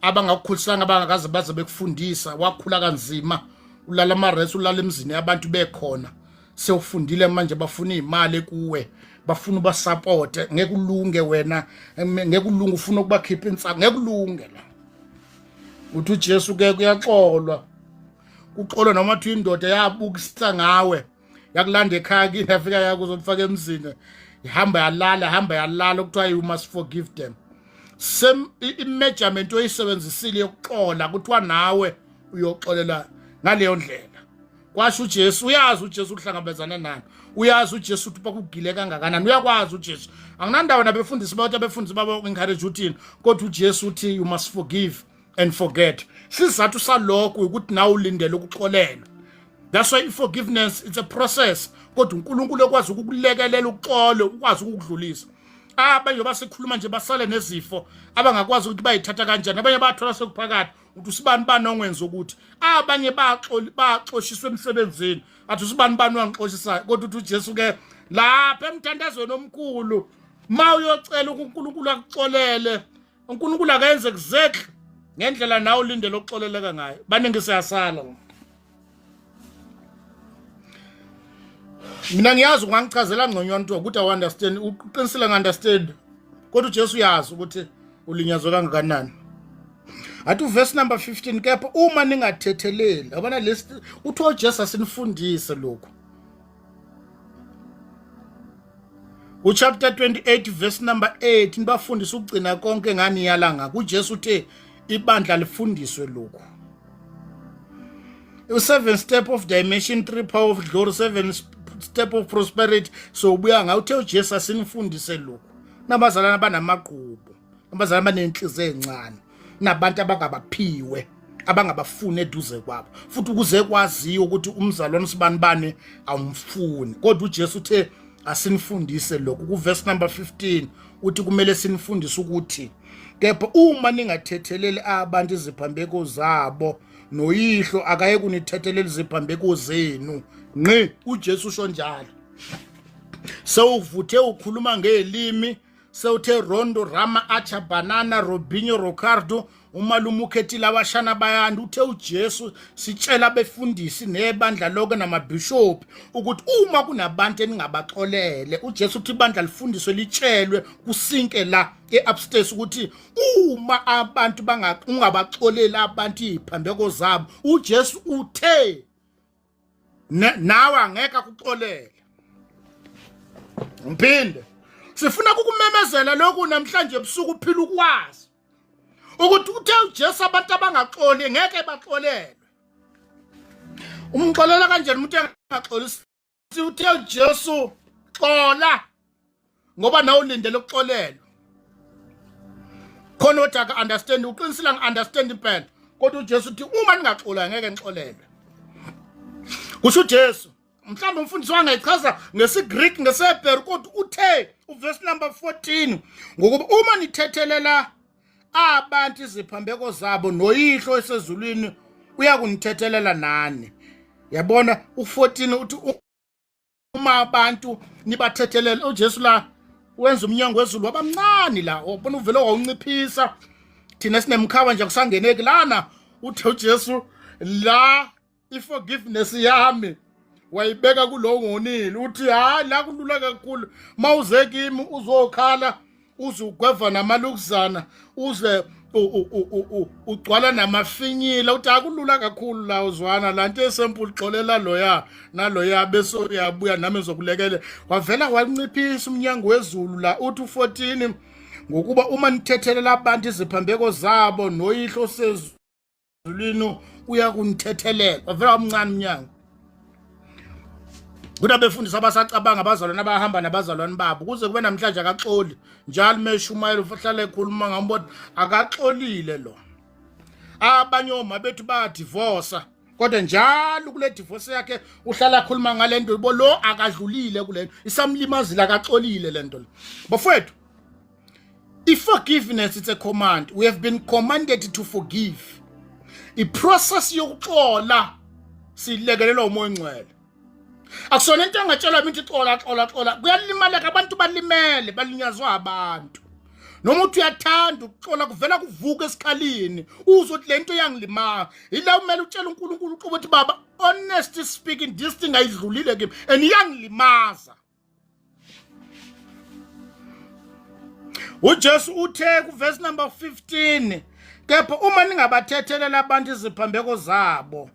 abangakukhulisanga abangakaze baze bekufundisa, wakhula kanzima, ulala amaresi, ulala emzini abantu bekhona. Sewufundile manje bafuna imali kuwe, bafuna ubasupporte. Ngeke ulunge wena, ngeke ulunge ufuna ukubakhipha insaka, ngeke ulunge la. Uthi uJesu ke kuyaxolwa, uxolwa noma uthi indoda yabukisa ngawe, yakulanda ekhaya kini yafika yakuzofaka emzini, ihamba yalala kuthiwa you must forgive them. Same imeasurement oyisebenzisile yokuxola kuthiwa nawe uyoxolela ngaleyo ndlela. Kwasho uJesu, uyazi uJesu ukuhlangabezana nani, uyazi uJesu ukuthi bakugile kangakanani, uyakwazi uJesu. Anginandawo nabefundisi bathi abefundisi babo encourage uthini, kodwa uJesu uthi you must forgive and forget. Sizathu salokho ukuthi nawe ulindele ukuxolelwa. That's why forgiveness it's a process, kodwa uNkulunkulu ekwazi ukukulekelela uxolo, ukwazi ukudlulisa. Abanye basikhuluma nje basale nezifo abangakwazi ukuthi bayithatha kanjani, abanye bathola sekuphakathi uthi usibani bani ongwenza ukuthi, abanye baxoshiswe emsebenzini athi usibani bani wangixoshisayo. Kodwa uthi uJesu ke lapha emthandazweni omkhulu ma uyocela uNkulunkulu akuxolele, uNkulunkulu akenze exactly ngendlela nawe ulindele ukuxoleleka ngayo. Baningi siyasala. Mina ngiyazi ungangichazela ngconywana nto ukuthi I understand, uqinisile ngi-understand, kodwa uJesu uyazi ukuthi ulinyazwe kangakanani. Athi uverse number 15, kepha uma ningathetheleli, abana lesi uthi uJesu asinifundise lokhu. Chapter 28 verse number 8, nibafundisa ukugcina konke ngani yalanga. uJesu uthe ibandla lifundiswe lokhu. 7 step of dimension, 3 power of glory, 7 step of prosperity. So ubuya ngawuthe uJesu asinifundise lokhu. Nabazalana abanamaqhubu, nabazalana abanenhliziyo ezincane, nabantu abangabaphiwe, abangabafuni eduze kwabo, futhi ukuze kwaziyo ukuthi umzalwane sibani bani awumfuni. Kodwa uJesu uthe asinifundise lokhu. Kuverse number 15 uthi kumele sinifundise ukuthi kepha uma ningathetheleli abantu iziphambeko zabo, noyihlo akaye kunithetheleli iziphambeko zenu. Ngqi uJesu usho njalo. sewuvuthe ukhuluma ngelimi, sewuthe Rondo, Rama, Acha, Banana, Robinho, Ricardo, umalume ukhethile abashana bayanda, uthe uJesu sitshela befundisi nebandla lonke namabishop ukuthi uma kunabantu eningabaxolele, uJesu uthi ibandla lifundiswe litshelwe kusinke la eupstairs ukuthi uma abantu ungabaxolela abantu iziphambeko zabo, uJesu uthe nawe angeke akuxolele. Mphinde sifuna ukukumemezela lokhu namhlanje ebusuku uphila ukwazi ukuthi uthe uJesu abantu abangaxoli ngeke baxolelwe. Umxolela kanjani umuntu engaxoli? Uthe uJesu xola ngoba nawe ulindele ukuxolelwa. Khona uthi aka understand, uqinisile ngi-understand impela, kodwa uJesu uthi uma ningaxola ngeke nixolelwe. Kusho uJesu, mhlawumbe umfundisi wangayichaza ngesiGreek ngeseHebheru, kodwa uthe uverse number 14 ngokuba uma nithethelela abantu iziphambeko zabo, noyihlo esezulwini uyakunithethelela nani. Yabona u14 uthi uma abantu nibathethelela, uJesu la wenza umnyango wezulu wabamncane la, ubona uvele wawunciphisa. Thina sinemkhaba nje kusangeneki lana. Uthe uJesu la iforgiveness yami wayibeka kulo ngonile, uthi hayi la kulula kakhulu, mawuze kimi uzokhala, uzugweva namalukuzana, uze ugcwala namafinyila, uthi akulula kakhulu la uzwana la nto esemple, xolela loya naloya bese uyabuya nami ngizokulekele. Wavela wanciphisa umnyango wezulu la, uthi u14 ngokuba uma nithethelela abantu iziphambeko zabo, noyihlo sezulwini uyakunithethelela. Wavela umncane umnyango. Kuda befundisa abasacabanga abazalwane abahamba nabazalwane babo kuze kube namhlanje akaxoli. Njalo meshumayela uhlala ekhuluma ngambona akaxolile lo. Abanye oma bethu bayadivorce, kodwa njalo kule divorce yakhe uhlala ekhuluma ngalento, bo lo akadlulile kule, isamlimazila akaxolile lento. Bafowethu, forgiveness it's a command. We have been commanded to forgive. I-process yokuxola silekelelwa umoya ongcwele. Akusona into engatshelwa ukuthi xola kuyalimaleka, abantu balimele, balinyazwa abantu. Noma uthi uyathanda ukuxola kuvela kuvuka esikhalini uzwe ukuthi lento yangilima, ila umele utshela uNkulunkulu ukuthi baba, honestly speaking, this thing ayidlulile kimi and iyangilimaza. uJesu uthe kuverse number 15, kepha uma ningabathethelela abantu iziphambeko zabo,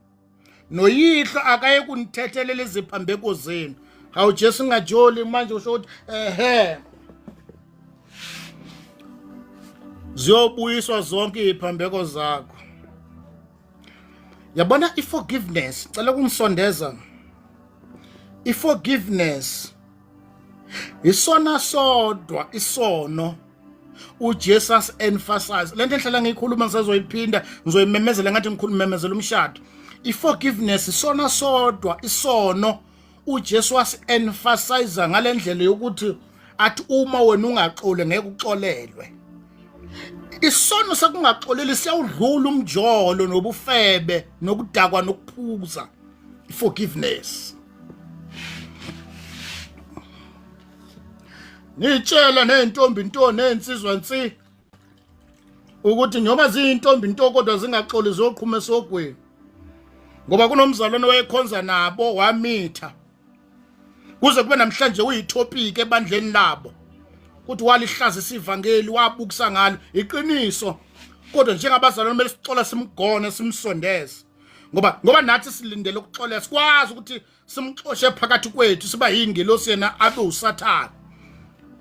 noyihlo akaye kunithethelela iziphambeko zenu. Hawu Jesu ngajoli manje usho ukuthi ziyobuyiswa zonke iziphambeko zakho. Yabona i-forgiveness, cela kungisondeza. I-forgiveness isona sodwa isono uJesus emphasize. Lento enhlala ngiyikhuluma ngisazoyiphinda ngizoyimemezela ngathi ngikhulumemezela umshado. I-forgiveness isona sodwa isono uJesu emphasize ngalendlela yokuthi athi uma wena ungaxole ngeke uxolelwe. Isono sakungaxoleli siyawudlula umjolo nobufebe nokudakwa nokuphuza. I-forgiveness. Nitshela nentombi nto nensizwa nsi ukuthi noma ziyintombi nto kodwa zingaxoli zoqhume sogweni. Ngoba kunomzalwane wayekhonza nabo wamitha kuze kube namhlanje uyitopic ebandleni labo ukuthi walihlaza isivangeli wabukisa ngalo iqiniso, kodwa njengabazalwane kumele sixola simgone simsondeze ngoba nathi silindele ukuxola sikwazi ukuthi simxoshe phakathi kwethu siba yingelosi yena abe usathana.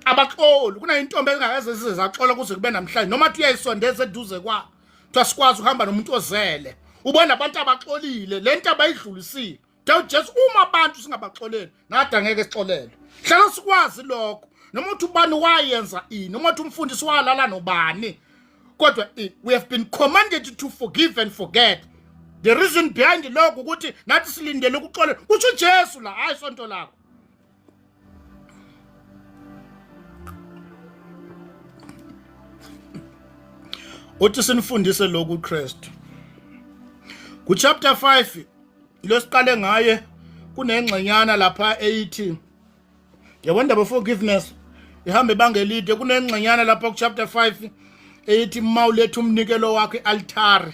Abaxoli kunayintombi engakaze sizaxola kuze kube namhlanje noma athi uyayisondeza eduze kwa kuthiwa sikwazi ukuhamba nomuntu ozele. Ubona abantu abaxolile lento abayidlulisile. Jesu uma abantu singabaxoleli nathi angeke sixolele. Hlala sikwazi lokho noma uthi ubani wayenza ini noma uthi umfundisi walala nobani, kodwa we have been commanded to forgive and forget. The reason behind lokho ukuthi nathi silindele ukuxolela uthi uJesu la hayi sonto lakho. Uthi sinifundise lokhu uKristu. Ku chapter 5 lo siqale ngaye kunengxenyana lapha eyithi yabona indaba forgiveness ihambe bangelide kunengcenyana lapha ku chapter 5 eyithi mawuletha umnikelo wakhe altare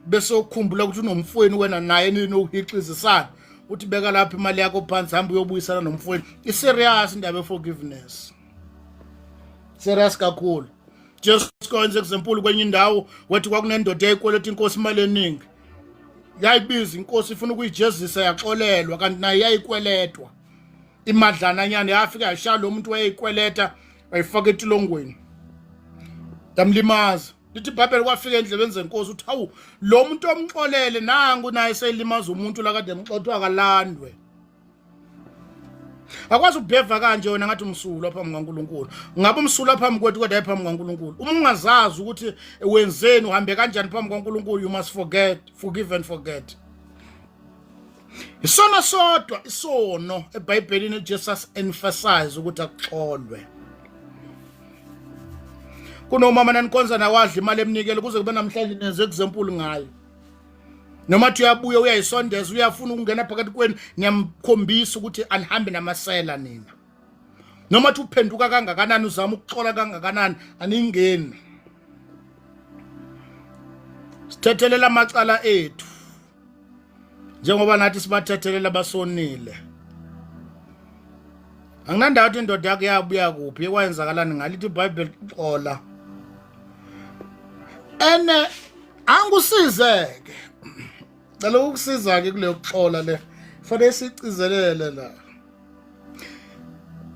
bese ukhumbula ukuthi unomfweni wena naye ninokuhixizisana uthi beka lapha imali yakho phansi hamba uyobuyisana nomfweni iserious indaba forgiveness serious kakhulu just kwenze example kwenye indawo wathi kwakunendoda eyikweleta inkosi imali eningi yayibiza inkosi ifuna ukuyijezisa yaxolelwa kanti naye yayikweletwa imadlana nyane yafika yashaya lo muntu wayeyikweleta wayifaka etilongweni damlimaza lithi iBhayibheli kwafika endlebeni zenkosi uthi hawu lo muntu omxolele nangu naye seyilimaza umuntu la kade emxothwa akalandwe akwazi ukubheva kanje wena ngathi umsulu apha mkaNkulunkulu ngabe umsulu apha mkwethu kodwa ayipha mkaNkulunkulu uma ungazazi ukuthi wenzeni uhambe kanjani phambi kaNkulunkulu you must forgive and forget isona sodwa isono eBhayibhelini Jesus emphasize ukuthi akuxolwe kunomama nanikonza nawadla imali eminikelo kuze kube namhlanje nenze example ngayo nomathi uyabuya uyayisondeza uyafuna ukungena phakathi kweni niyamkhombisa ukuthi anihambe namasela nina noma thi uphenduka kangakanani uzama ukuxola kangakanani aningeni sithethelela amacala ethu njengoba nathi sibathethelela basonile anginandawo ukuthi indoda yakhe yabuya kuphi ekwenzakalani ngalithi iBhayibheli xola ene angusizeke cela ukusiza ke kule kuxola le fanele sicizelele la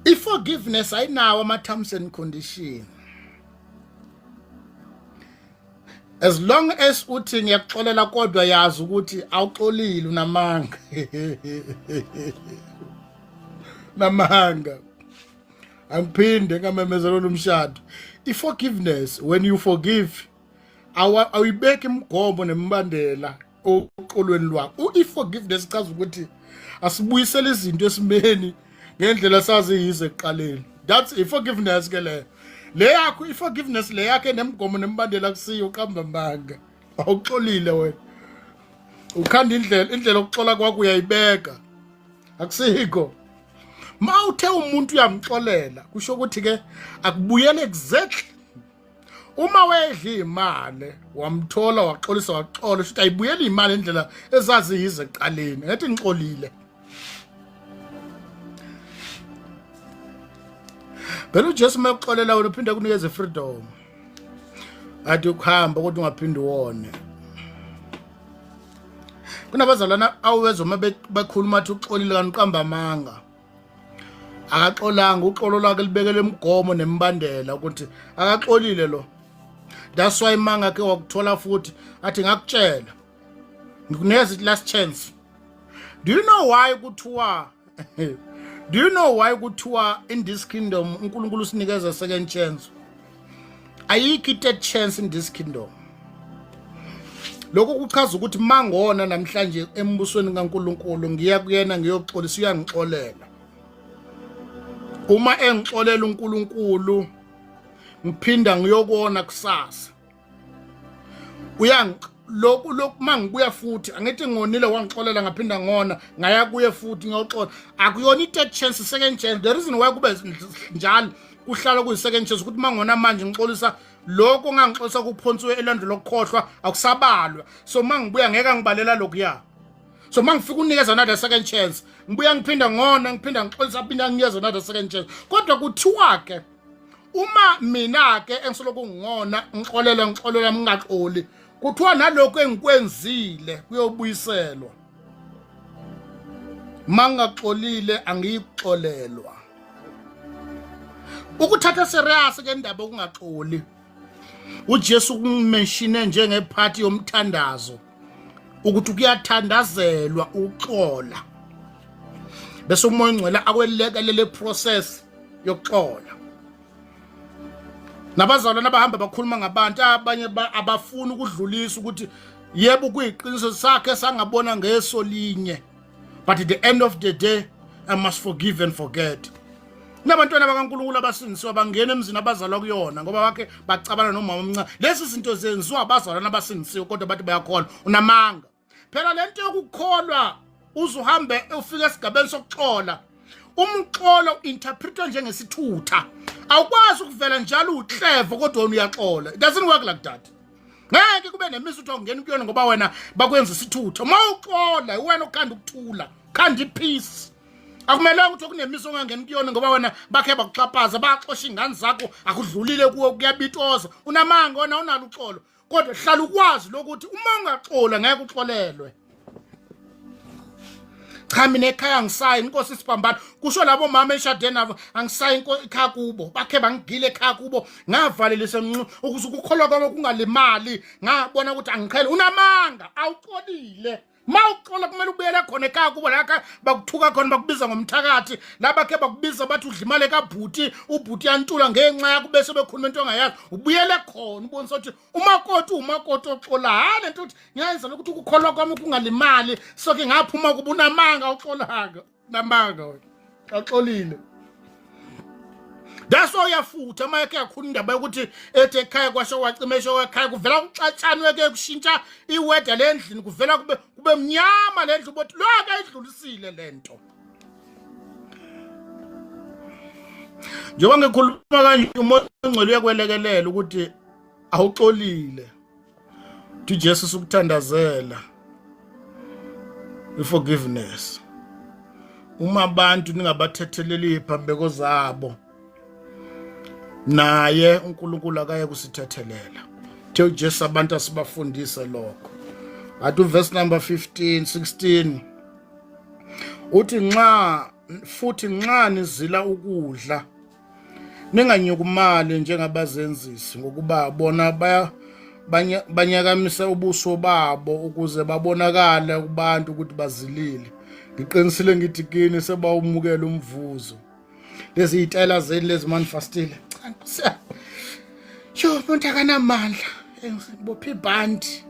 iforgiveness ayinawo ama terms and condition as long as uthi ngiyaxolela kodwa yazi ukuthi awuxolile unamanga namanga angiphinde ngamemezelo lomshado iforgiveness when you forgive awuyibeki imgomo nembandela oqolweni lwakho iforgiveness chaza ukuthi asibuyisele izinto esimeni ngendlela sazi yize ekuqaleni that's iforgiveness ke le yakho iforgiveness le yakhe nemgomo nembandela kusiyo uqamba mbanga awuxolile wena ukhanda indlela okuxola kwakho uyayibeka akusikho mawuthe umuntu uyamxolela kusho ukuthi ke akubuyele exactly uma wedla imali wamthola waxolisa waxola ukuthi ayibuyele imali endlela ezazi yize eqaleni ngathi ngixolile Belo Jesu makuxolela wena uphinda kunikeze freedom athi ukuhamba kodwa ungaphindi uwone kunabazalwana awezwe uma bekhuluma athi uxolile kaniqamba amanga akaxolanga uxolo lwakhe libekele imigomo nembandela ukuthi akaxolile lo that's why imanga ke wakuthola futhi athi ngakutshela ngikunikeza last chance do you know why kuthiwa in this kingdom uNkulunkulu usinikeza second chance ayikho third chance in this kingdom lokho kuchaza ukuthi mangona namhlanje embusweni kaNkulunkulu ngiya kuyena ngiyoxolisa uyangixolela uma engixolela uNkulunkulu ngiphinda ngiyokona kusasa lokhu mangibuya futhi angithi ngonile wangixolela ngaphinda ngona ngaya kuye futhi ngiyoxola akuyona third chance second chance the reason why kube njalo kuhlala kuyi second chance ukuthi mangona manje ngixolisa lokho ngangixolisa kuphonswe elando lokukhohlwa akusabalwa so mangibuya ngeke ngibalela lokhuya so mangifika unikeza another second chance ngibuya ngiphinda ngona ngiphinda ngixolisa phinda nginikeza another second chance kodwa kuthiwa ke uma mina ke engisoloko ngingona ngixolela mingaxoli kuthiwa nalokho engikwenzile kuyobuyiselwa mangaxolile angiyixolelwa ukuthatha serious ke indaba okungaxoli uJesu kumenshine njengephathi yomthandazo ukuthi kuyathandazelwa uxola bese umoya ongcwele akwelekelele process yokuxola nabazalwana abahamba bakhuluma ngabantu abanye abafuna ukudlulisa ukuthi yebo kuyiqiniso sakhe sangabona ngeso linye but at the end of the day I must forgive and forget nabantwana bakaNkulunkulu abasindiswa bangena emzini abazalwa kuyona ngoba wakhe bacabana nomama omncane lezi zinto zenziwa abazalwana abasindisiwe kodwa bathi bayakholwa unamanga phela lento yokukholwa uzuhambe ufike esigabeni sokuxola umxolo interpretwa njengesithutha. Awukwazi ukuvela njalo uhleve kodwa wena uyaxola. It doesn't work like that. Ngeke kube nemisi uthi ungena kuyona ngoba wena bakwenza isithutha. Mawuxola wena ukhanda ukuthula, khanda ipeace. Akumelanga ukuthi kunemisi ongangena kuyona ngoba wena bakhe bakuxhaphaza, baxosha ingane zakho akudlulile kuwe kuyabitoza. Unamanga wona unalo uxolo. Kodwa hlala ukwazi lokuthi uma ungaxola ngeke uxolelwe. Cha mina ekhaya ngisayi inkosi isibambana kusho labo mama eshade nabo angisayi ekhaya kubo bakhe bangigile ekhaya kubo ngavalelise ukuze ukukholwa kwami kungalimali ngabona ukuthi angiqhele unamanga awuxolile mawuxola kumele ubuyele khona ekhaya kubo lakha bakuthuka khona bakubiza ngomthakathi labakhe bakubiza bathi udla imali kabhuti ubhuti yantula ngenxa yakho bese bekhuluma into ongayazi ubuyele khona ubonisa ukuthi umakoti oxola hale nto uthi ngiyenza ukuthi ukukholwa kwami kungalimali soke ngaphuma kuba unamanga uxolaka namanga wena axolile. That's why uyafutha ama yakhe yakhulu indaba yokuthi ethi ekhaya kwasho wacimesho ekhaya kuvela uxatshani weke kushintsha iweather lendlini kuvela kube mnyama lendlu bothi lokho ayidlulisile lento. Njengoba ngikhuluma kanje umoya ongcwele uyakwelekelela ukuthi awuxolile. Uthi Jesus ukuthandazela forgiveness. Uma abantu ningabathetheleli iphambeko zabo naye uNkulunkulu akaye kusithethelela. Theo Jesu abantu asibafundise lokho. Athi verse number 15 16 uthi nxa nizila ukudla ninganyukumali njengabazenzisi ngokuba bona banyakamisa ubuso babo ukuze babonakala kubantu ukuthi bazilile. Ngiqinisile ngithi kini sebawumukela umvuzo. Lezi itayela zeni lezi manifestile. Yo umuntu akanamandla ngibopha ibhandi.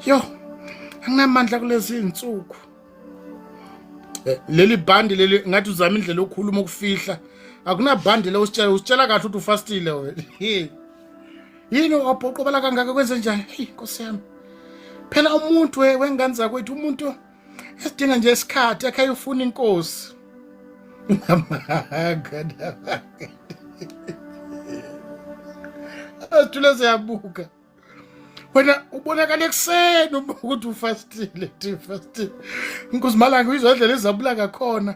Yo anginamandla kulezi insuku. Leli bhandi leli ngathi uzama indlela okhuluma ukufihla. Akunabhandi la usitshela kahle ukuthi ufastile wena. Yini waphoqobala kangaka kwenze njani? Hey Nkosi yami. Phela umuntu wengane zakwethu umuntu esidinga nje isikhathi ekhaya ufuna inkosi. Asithule siyabuka. Wena ubonakala ekseni ukuthi ufastile, Nkosi malanga uyizodlela ezabula kakhona.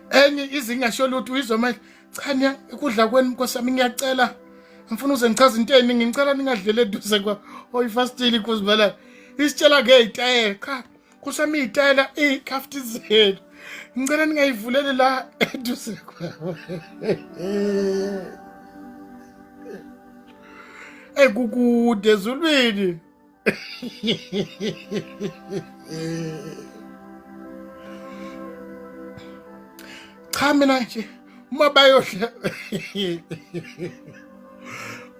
Enye izingasho lutho uyizwa manje cha ukudla kweni Nkosi yami ngiyacela. Ngifuna uze ngichaze into eningi ngicela ningadlele eduze kwa oyifastile Nkosi malanga. Isitshela ngezitayela cha kusami itayela ikhaftizela. Ngicela ningayivulele la eduze kwa. Kukude ezulwini. Cha mina nje uma bayodla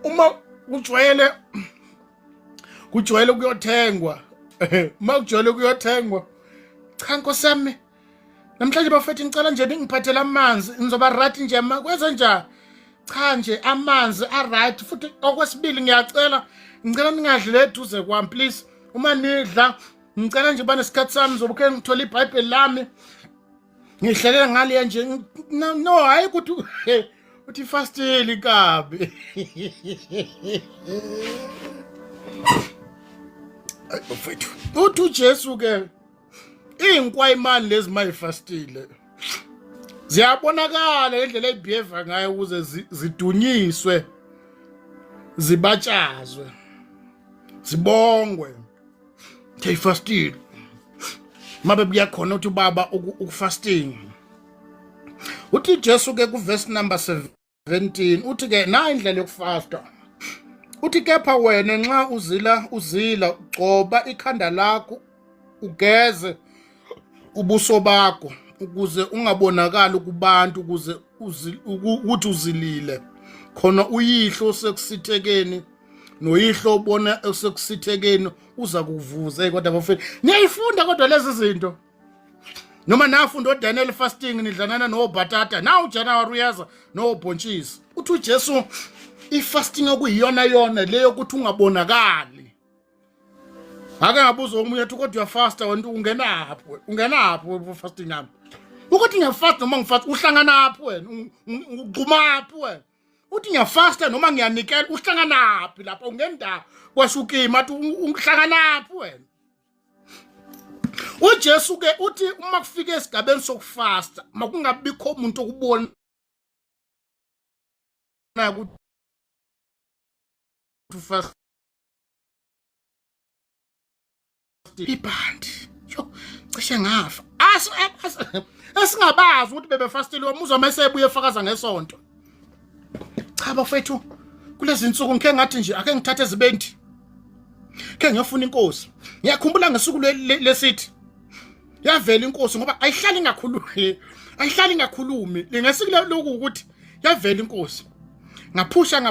uma kujwayele kuyothengwa uma kujwayele kuyothengwa cha Nkosi yami namhlanje bafethu ngicela nje ningiphathele amanzi ngizoba right nje kwenze njani cha nje amanzi right futhi okwesibili ngiyacela ngicela ningadlele eduze kwami please uma nidla ngicela nje banesikhathi sami ngizobukhe ngithola iBhayibheli lami ngihlelela ngale nje no hayi ukuthi uthi fasteli kabi bafethu uthi uJesu ke inkwa imali lezi mayifastile ziyabonakala indlela ebehave ngayo ukuze zidunyiswe zibatshazwe zibongwe ngiyifastile mabe buyakhona uthi baba ukufasting uthi Jesu ke ku verse number 17 uthi ke na indlela yokufasta uthi kepha wena nxa uzila ugcoba ikhanda lakho ugeze ubuso bakho ukuze ungabonakali kubantu ukuze ukuthi uzilile khona uyihlo sekusithekeni noyihlo ubona sekusithekeni uza kuvuza kodwa bafethu niyayifunda kodwa lezi zinto noma nafunda oDaniel fasting nidlanana noBhatata na uJanuary uyaza noBhontshisi uthi uJesu ifasting okuyiyona yona leyo ukuthi ungabonakali ake ngabuza omunye ethi kodwa uyafasta wena ungenapho fasting yami ukuthi ngiyafasta noma ngifasta uhlanganaphi wena ugcumaphi wena uthi ngiyafasta noma ngiyanikela uhlanganaphi lapha ungendawo kwashukima athi ungihlanganaphi wena uJesu ke uthi uma kufika esigabeni sokufasta makungabikho umuntu okubona ukuthi ufasta ibhandi yo cishe ngafa asingabazi ukuthi bebefastile umuzwa mase ebuye efakaza ngesonto cha bafethu kulezi insuku ngike ngathi nje ake ngithathe ezibenti ke ngiyofuna inkosi ngiyakhumbula ngesuku lesithi yavela inkosi ngoba ayihlali ngakhulumi lingesikule lokhu ukuthi yavela inkosi ngaphusha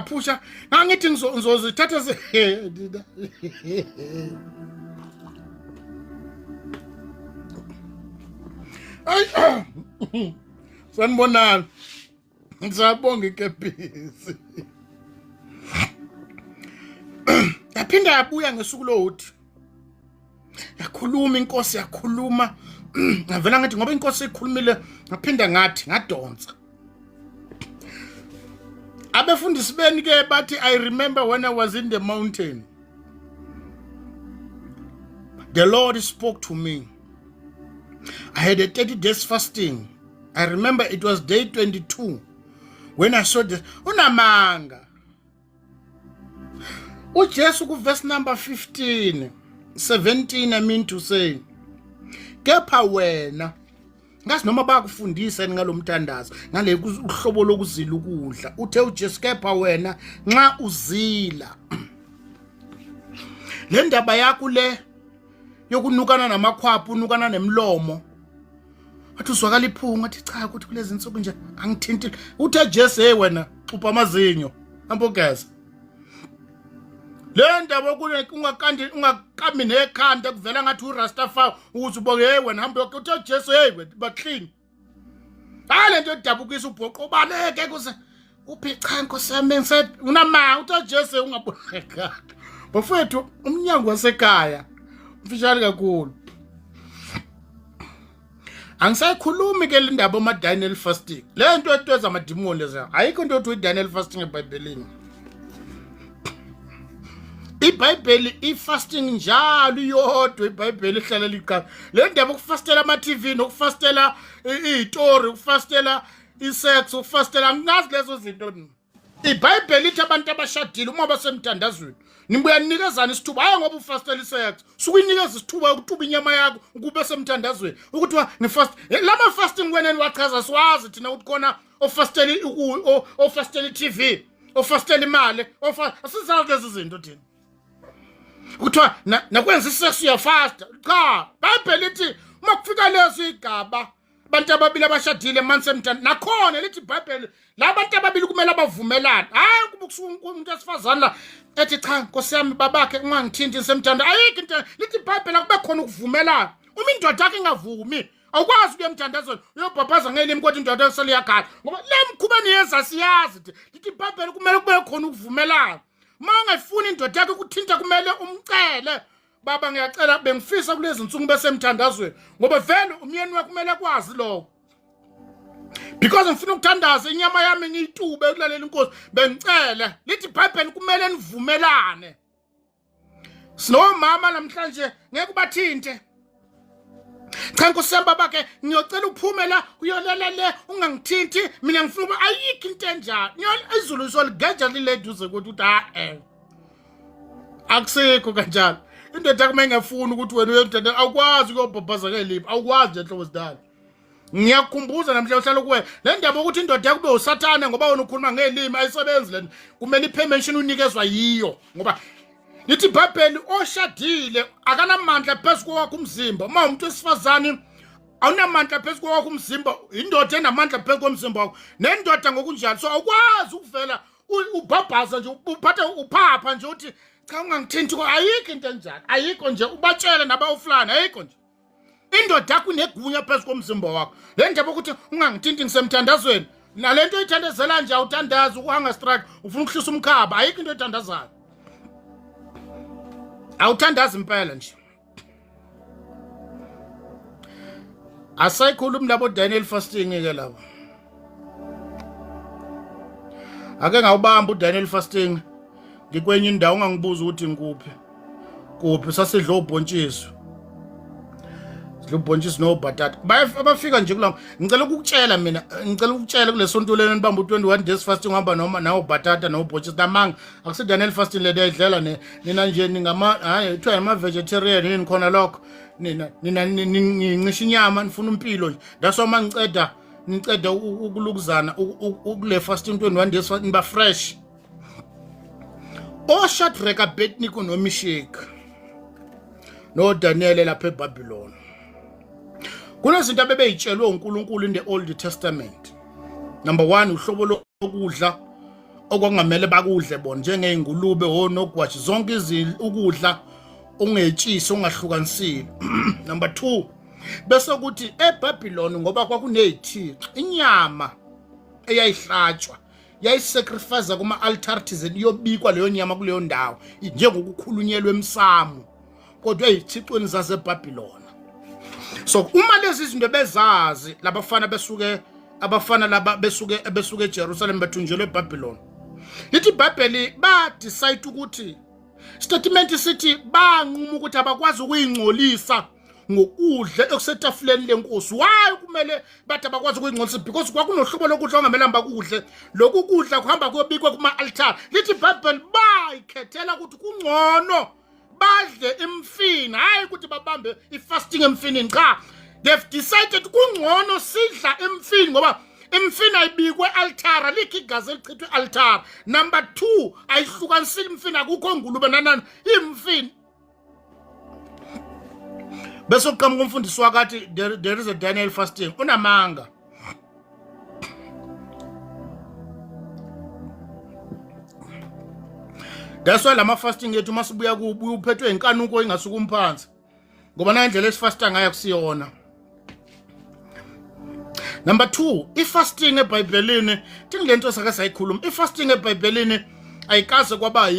ngangithi ngizozithatha sanibonani ngizabonga ikepisi yaphinda yabuya ngesuku lothi yakhuluma inkosi yakhuluma ngavela ngathi ngoba inkosi ikhulumile ngaphinda ngathi ngadonsa abefundisi beni ke bathi I remember when I was in the mountain the Lord spoke to me. I had a 30 days fasting. I remember it was day 22 when I saw this. Unamanga. uJesu ku verse number 15, 17 I mean to say. Kepha wena ngathi noma bakufundisa ngalomthandazo ngale uhlobo lokuzila ukudla. Uthe uJesu kepha wena nxa uzila. Le ndaba yakho le yokunukana namakhwaphu unukana nemlomo athi uzwakala iphunga athi cha ukuthi kulezi insuku nje angithinti uthe Jesu hey wena xupha amazinyo ambogeza le ndaba ungakami nekhanda kuvela ngathi uRastafari uthi uboke hey wena hambe uthe Jesu hey wena baclean ale nto edabukisa ubhoqo baleke kuze uphi cha Nkosi yami unama uthe Jesu ungaboneka bafethu umnyango wasekhaya mfishali kakhulu angisayikhulumi ke le ndaba ama Daniel fasting le nto etweza amadimoni leza ayikho into ethi Daniel fasting eBhayibhelini iBhayibheli ifasting njalo iyodwa iBhayibheli ihlala liqala le ndaba ukufastela ama TV nokufastela izitori ukufastela isex ukufastela ngazi lezo zinto iBhayibheli ithi abantu abashadile uma basemthandazweni nimbuya nikezana isithuba hayi ngoba ufastela isex sukuyinikeza isithuba ukutuba inyama yakho ukube semthandazweni ukuthi ngifast lama fasting weneni wachaza siwazi thina ukuthi khona ofastela TV ofastela imali asizazi lezi zinto thina kuthiwa nakwenza isex uyafasta cha iBhayibheli ithi uma kufika leso igaba abantu ababili abashadile manje semthanda nakhona lithi iBhayibheli la bantu ababili kumele abavumelane hayi kuba umuntu esifazana la ethi cha Nkosi yami babakhe ungangithinti semthanda ayikho into lithi iBhayibheli akube khona ukuvumelana uma indoda yakhe ingavumi awukwazi ukuyemthandazweni uyobhabhaza ngelimi kodwa indoda yakhe seliyakhala ngoba le mkhubeni yenza siyazi lithi iBhayibheli kumele kube khona ukuvumelana uma ungayifuni indoda yakhe ukuthinta kumele umcele baba ngiyacela bengifisa kulezi insuku besemthandazweni ngoba vele umyeni wakhe kumele kwazi lokho because ngifuna ukuthandaza inyama yami ngiyitube ukulalela inkosi bengicela lithi iBhayibheli kumele nivumelane sinomama namhlanje ngeke ubathinte cha Nkosi yami babake ngiyocela uphume la uyolele ungangithinti mina ngifuna ayikho into enjalo izulu isoligeja lileduze ukuthi akusekho kanjalo indoda yakho mengafuni ukuthi wena uyemthanda awukwazi ukuyobhabhaza ngeliphi awukwazi enhlobo zidala ngiyakukhumbuza namhlanje uhlala kuwe le ndaba ukuthi indoda yakho kube usathane ngoba wena ukhuluma ngelimi ayisebenzi lento kumele ipermission unikezwa yiyo ngoba lithi iBhayibheli oshadile akanamandla phezulu kwakho umzimba uma umuntu wesifazane awunamandla phezulu kwakho umzimba indoda enamandla phezulu komzimba wakho nendoda ngokunjalo so awukwazi ukuvela ubhabhaza nje uphatha uphapha nje uthi cha ungangithinti ayikho into enjalo ayikho nje ubatshele nabawuflana ayikho nje indoda yakho inegunya phezulu komzimba wakho le ndaba ukuthi ungangithinti ngisemthandazweni nalento ithandazela nje awuthandaza ukuhanga strike ufuna ukuhlisa umkhaba ayikho into ethandazayo awuthandaza impela nje Asayikhulumi labo Daniel fasting ke labo. Ake ngawubamba uDaniel fasting ngikwenye indawo ungangibuza ukuthi ngikuphi. Kuphi sasidla ubhontshisi. Sidla ubhontshisi nobhatata. Abafika nje kulanga. Ngicela ukukutshela mina, ngicela ukukutshela kulesonto leni nibamba u21 days fasting uhamba noma nawo bhatata nobhontshisi namanga. Akusi Daniel fasting le ayidlela nina nje ningama hayi kuthiwa ama vegetarian yini khona lokho. Nina ngincisha inyama nifuna impilo nje. That's why ngiceda ukulukuzana ukule fasting 21 days niba fresh. Shadrach, Abednego noMeshach no Daniel lapha eBabylon. Kunezinto abebeyitshelwe uNkulunkulu in the Old Testament. Number 1, uhlobo lokudla okwangamele bakudle bona njengeingulube onogwashi zonke ukudla ongetshisi ongahlukanisile. Number 2, bese ukuthi eBabylon ngoba kwakunezithixo inyama eyayihlatshwa yayisacrifice kuma altars iyobikwa leyo nyama kuleyo ndawo njengokukhulunyelwa emsamo kodwa ezithixweni zaseBabylon. So uma lezi zinto bezazi abafana laba besuke eJerusalem bethunjelwe eBabylon, lithi iBhayibheli ba decide ukuthi statement sithi banquma ukuthi abakwazi ukuyingcolisa ngokudla okusetafuleni lenkosi. Why kumele bathi abakwazi ukuyingcolisa? Because kwakunohlobo lokudla ongamela bakudle, lokhu kudla kuhamba kuyobikwa kuma altar. Lithi iBhayibheli bayikhethela ukuthi kungcono badle imfini, hayi ukuthi babambe ifasting emfinini. Cha, they've decided kungcono sidla imfini ngoba imfini ayibikwe altar, likho igazi elichithwe altar. Number 2, ayihlukanisile imfini, akukho ngulube nanani imfini. Bese uqhamuka umfundisi wakathi there is a Daniel fasting unamanga. That's why lama fasting yethu masibuya kubuya uphethwe inkanuko ingasuka umphansi ngoba na indlela esifasta ngayo kusiyona. Number 2, ifasting eBhayibhelini tingilento sake sayikhuluma. Ifasting eBhayibhelini ayikaze kwaba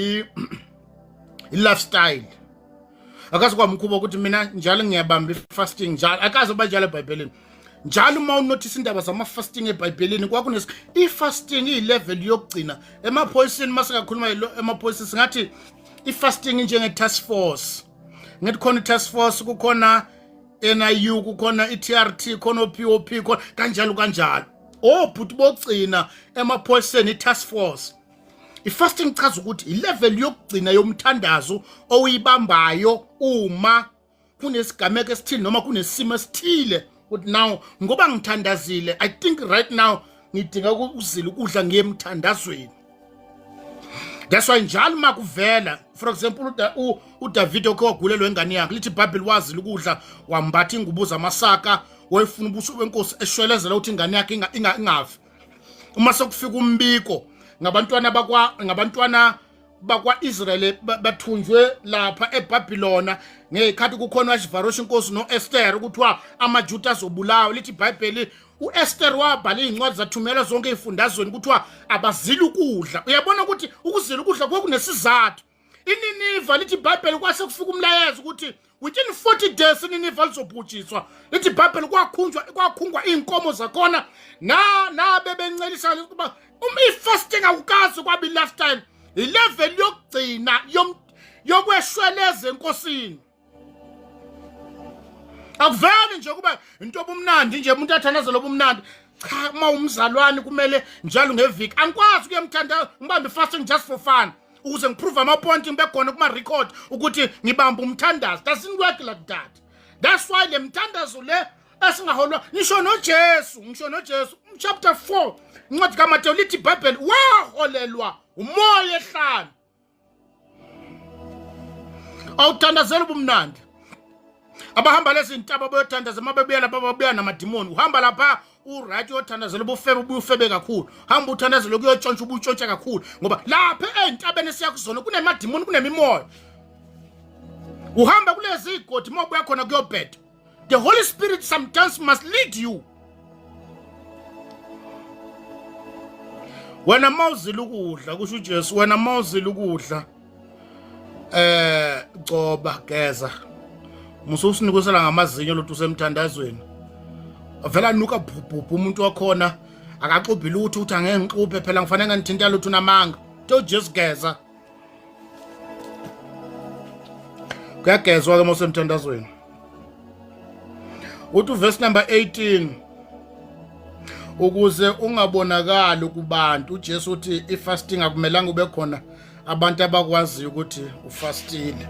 lifestyle. Akaze kwamkhuba ukuthi mina njalo ngiyabamba ifasting njalo. Akaze banjalo eBhayibhelini. Njalo uma unotice indaba zama fasting eBhayibhelini kwakunes ifasting ilevel yokugcina emaphoyisini masikakhuluma emaphoyisini ngathi ifasting njenge task force. Ngithi khona task force, kukhona NIU, kukhona iTRT, khona POP, khona kanjalo. Bhuti bogcina emaphoyisini task force. Ifasting chaza ukuthi ilevel yokugcina yomthandazo owuyibambayo uma kunesigameko esithile noma kunesimo esithile. Ukuthi now ngoba ngithandazile, I think right now ngidinga ukuzila ukudla ngiyemthandazweni. That's why njalo makuvela, for example uDavid okhogulelwe ingane yakhe, lithi iBhayibheli wazila ukudla wambatha ingubo zamasaka wayefuna ubuso benkosi eshwelezela ukuthi ingane yakhe ingafi. Uma sekufika umbiko ngabantwana bakwa-Israel bathunjwe lapha eBhabhilona ngekhathi kukhona uAhasuerus inkosi noEsther ukuthiwa amaJuda azobulawa. Lithi iBhayibheli uEsther wabhala izincwadi zathumela zonke izifundazweni kuthiwa abazili ukudla. Uyabona ukuthi ukuzila ukudla kwakunesizathu. INiniva lithi iBhayibheli kwase kufika umlayezo ukuthi within 40 days iNiniva lizobhujiswa. Lithi iBhayibheli kwakhungwa inkomo zakhona na bebencelisa ukuba ifasting akukazi kwabi lifestyle. Ilevel yokugcina yokweshweleza enkosini. Akuveli nje kuba into obumnandi nje umuntu athandazela obumnandi. Cha, uma umzalwane kumele njalo ngeviki angikwazi ukuyemthanda ngibambe fasting just for fun ukuze ngiprove ama point ngibekhona kuma record ukuthi ngibamba umthandazo. Doesn't work like that. That's why le mthandazo le esingaholwa ngisho noJesu chapter 4 incwadi kaMateyu lithi iBhayibheli waholelwa umoya ehlane. Awuthandazela ubumnandi. Abahamba lezi ntaba bayothandaza mabebuya lapha babuya namadimoni. Uhamba lapha uright yothandazela ubufebe kakhulu. Hamba uthandazela ukuyotshontsha ubutshontsha kakhulu ngoba lapha entabeni siyakuzona kunemadimoni kunemimoya. Uhamba kulezi igodi mobuya khona kuyobheda. The Holy Spirit sometimes must lead you. Wena mawuzila ukudla kusho uJesu, wena mawuzila ukudla coba geza mususinikosela ngamazinyo lothi usemthandazweni vela nuka bhubhubhu umuntu wakhona akaxubhi lutho uthi angeke ngixubhe phela ngifanele ngithinta lutho namanga to just geza kuyagezwa ke mosemthandazweni uthi verse number 18 ukuze ungabonakali kubantu uJesu uthi ifasting akumelanga ube khona abantu abakwazi ukuthi ufastile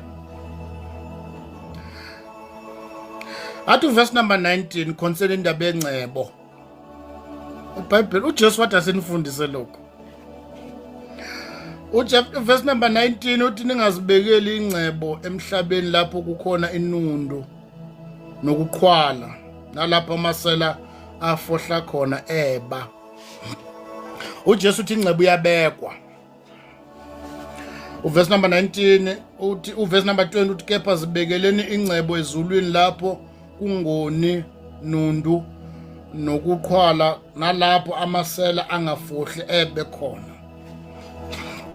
athi verse number 19 concerning indaba yencebo iBhayibheli uJesu wathi asenifundise lokho verse number 19 uthi ningazibekeli ingcebo emhlabeni lapho kukhona inundu nokuqhwala nalapho amasela afohla khona eba uJesu uthi ingcebo iyabekwa uverse number 19 uthi uverse number 20 uthi kepha zibekeleni ingcebo ezulwini lapho kungoni nundu nokuqhwala nalapho amasela angafohli ebe khona.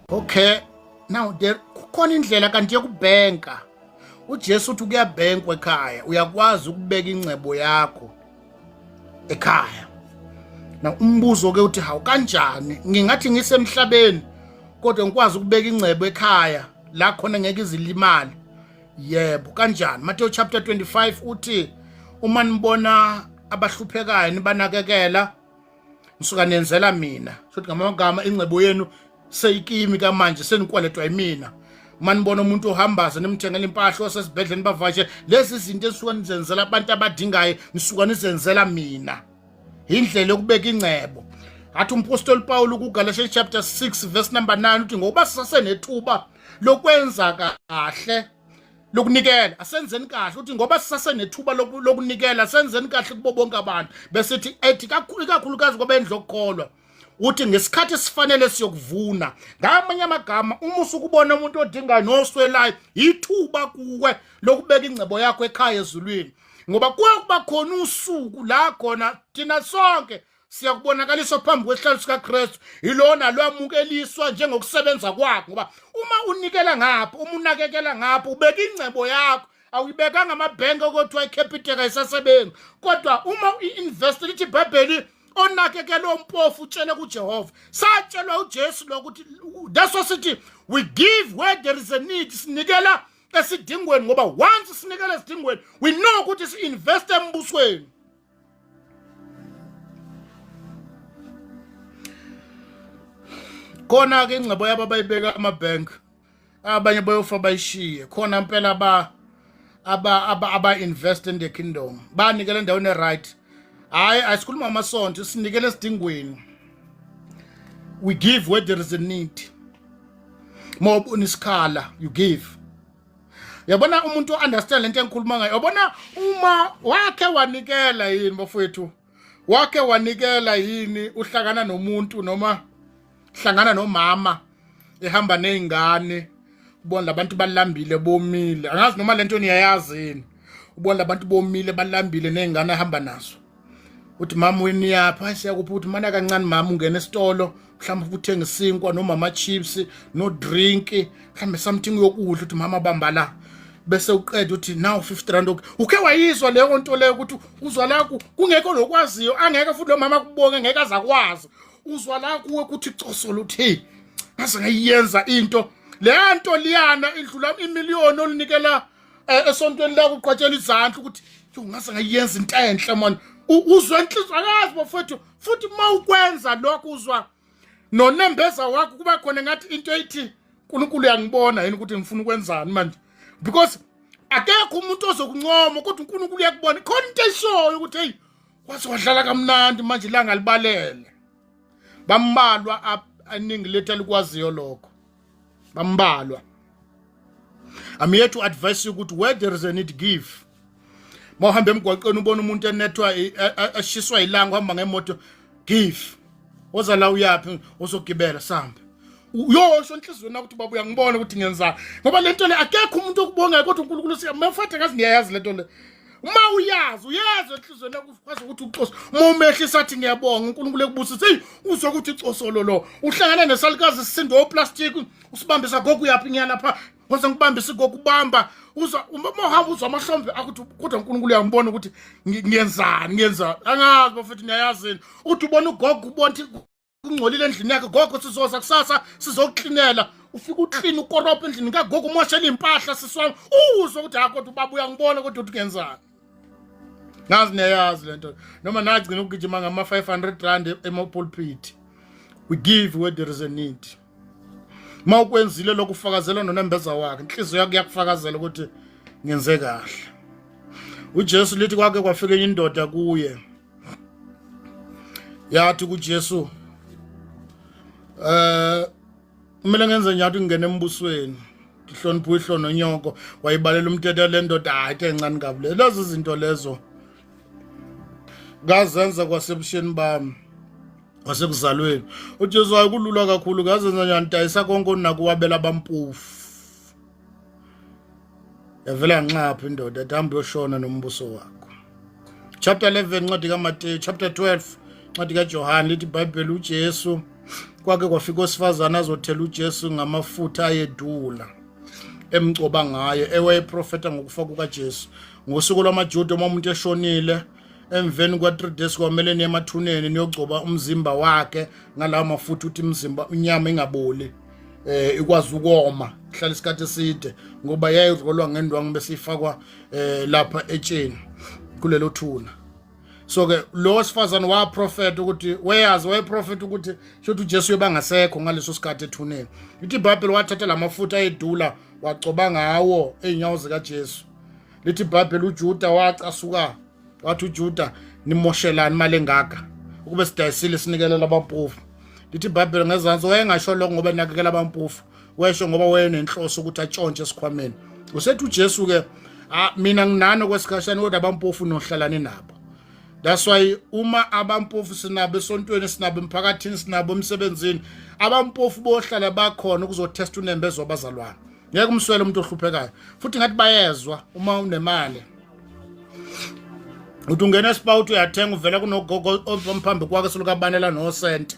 Okay, now there kukhona indlela kanti yokubhenka uJesu uthi kuyabhenkwa ekhaya uyakwazi ukubeka ingcebo yakho ekhaya. Na umbuzo ke uthi hawu kanjani ngingathi ngisemhlabeni kodwa ngikwazi ukubeka ingcebo ekhaya la khona ngeke izilimali. Yebo kanjani Matthew chapter 25 uthi uma nibona abahluphekayo nibanakekela nisuka nenzela mina sothi ngamagama ingcebo yenu seyikimi kamanje senikwaletwa yimina. Uma nibona umuntu ohambaza nimthengela impahla osesibhedlela nibavashe lezi zinto esuka nizenzela abantu abadingayo nisuka nizenzela mina. Indlela yokubeka ingcebo. Athi umpostoli Paul kuGalatians chapter 6 verse number 9 uthi ngoba sisasenethuba lokwenza kahle lokunikela asenzeni kahle uthi ngoba sisasenethuba lokunikela senzeni kahle kubo bonke abantu besithi ethi kakhulukazi kwabendlu okukholwa uthi ngesikhathi sifanele siyokuvuna. Ngamanye amagama uma usukubona umuntu odinga noswelayo ithuba kuwe lokubeka ingcebo yakho ekhaya ezulwini ngoba kuba khona usuku la khona thina sonke siyakubonakaliswa phambi kwesihlalo sikaKristu ilona lwamukeliswa njengokusebenza kwakhe ngoba uma unikela ngapho uma unakekela ngapho ubeka ingcebo yakho awuyibekanga amabhenki okuthiwa iCapitec isasebenzi kodwa uma uinvest lithi iBhayibheli onakekela ompofu utshele kuJehova satshelwa uJesu lokuthi that's what sithi we give where there is a need sinikela esidingweni ngoba once sinikela esidingweni we know ukuthi si-invest embusweni. Khona ke ingcebo yabo bayibeka amabhenk abanye bayofa bayishiye khona impela aba invest in the kingdom banikela endaweni eright. Hayi asikhuluma amasonto sinikele esidingweni we give where there is a need more unisikhala you give. Yabona umuntu understand lento engikhuluma ngayo yabona uma wakhe wanikela yini bafowethu wakhe wanikela yini uhlangana nomuntu noma hlangana nomama ehamba nezingane ubona labantu balambile bomile angazi noma lento niyayazi yini ubona labantu bomile balambile nezingane ahamba nazo uthi mama wini yapha siyakupha uthi mana kancane mama ungena esitolo mhlawumbe uthenga isinkwa noma ama chips no drink mhlawumbe something yokudla uthi mama bamba la bese uqeda uthi now 50 rand uke wayizwa leyo nto leyo ukuthi uzwa la kungekho lokwaziyo angeke futhi lo mama kubonge ngeke azakwazi uzwa la kuwe ukuthi icosolo uthi ngaze ngayenza into le nto liyana idlula imiliyoni olinikela esontweni la kuqhwatshela izandla ukuthi ngaze ngayenza into enhle man uzwa inhliziyo akazi bafethu futhi mawukwenza lokho uzwa nonembeza wakho kuba khona ngathi into ethi uNkulunkulu uyangibona yini ukuthi ngifuna ukwenzani manje because akekho umuntu ozokuncoma kodwa uNkulunkulu uyakubona khona into eshoyo ukuthi hey wathi wadlala kamnandi manje ilanga libalele bambalwa aningi lethu likwaziyo lokho bambalwa. I'm here to advise you ukuthi where there is a need give. Mawuhambe emgwaqeni ubona umuntu enethwa ashiswa ilanga uhamba ngemoto give. Woza la uyapi uzogibela samba. Uyosho inhlizweni ukuthi baba uyangibona ukuthi ngiyenzani. Ngoba lento le akekho umuntu okubonga kodwa uNkulunkulu siyamfatha ngazi niyayazi lento le. uma uyazi enhlizweni yakho ukuthi ucoso uma umehlisa athi ngiyabonga uNkulunkulu ekubusise hey uzwa ukuthi icosolo lo uhlangana nesalukazi sisindo oplastic usibambisa gogo yaphi nyana lapha wenza ngibambisa gogo kubamba uzwa uma uhamba uzwa amahlombe akuthi kodwa uNkulunkulu uyangibona ukuthi ngiyenzani angazi bafethu niyayazini uthi ubona ugogo ubona ungcolile endlini yakhe gogo sizoza kusasa sizokuklinela ufika uklina ukoropa endlini kagogo umoshela impahla siswami uzwa ukuthi kodwa ubaba uyangibona kodwa uthi kenzani ngazi niyayazi lento noma nagcina ukugijima ngama 500 rand emapulpit we give where there is a need mawukwenzile lokufakazela nonembeza wakhe inhliziyo yakhe yakufakazela ukuthi ngenze kahle uJesu lithi kwake kwafika indoda kuye yathi kuJesu kumele ngenze nyathi ngene embusweni ihlonipho ihlononyoko wayibalela umthetho lendoda hayi encane kabule lezi izinto lezo ngazenza kwasebusheni bami wasekuzalweni uJesu wayekulula kakhulu ngazenza njani dayisa konke onakuwabela abampofu yavela nxapha indoda ehambe yoshona nombuso wakho chapter 11 ncwadi kaMateyu chapter 12 ncwadi kaJohane lithi iBhayibheli uJesu kwake kwafika osifazana azothela uJesu ngamafutha ayedula emgcoba ngaye ewayeprofeta ngokufa kukaJesu ngosuku lwamaJuda uma umuntu eshonile emveni kwa 3 days kwamele niye emathuneni niyogcoba umzimba wakhe ngalawo mafutha uthi imzimba inyama ingaboli ikwazi ukoma hlala isikhathi eside ngoba yayirolwa ngendwangu bese ifakwa lapha etsheni kulelo thuna so ke lo sifazana wa prophet ukuthi waye prophet ukuthi shothi uJesu ubangasekho ngaleso sikhathi ethuneni lithi iBhayibheli wathatha lamafutha ayedula wagcoba ngawo einyawo zika Jesu lithi iBhayibheli uJuda wacasuka wathi uJuda nimoshelani imali engaka ukube sidayisile sinikelela abampofu lithi iBhayibheli ngezansi wayengasho lokho ngoba nakekela abampofu wesho ngoba wayenenhloso ukuthi atshontshe esikhwameni usethi uJesu ke mina nginano kwesikhashana kodwa abampofu nohlalane nabo. That's why uma abampofu sinabo esontweni sinabo emphakathini sinabo emsebenzini abampofu bohlala bakhona ukuzotesta unembezo abazalwane ngeke umswele umuntu ohluphekayo futhi ngathi bayezwa uma unemali uthi ungena esipawuthi uyathenga uvela kunogogo omphambi kwakhe solukabanela nosente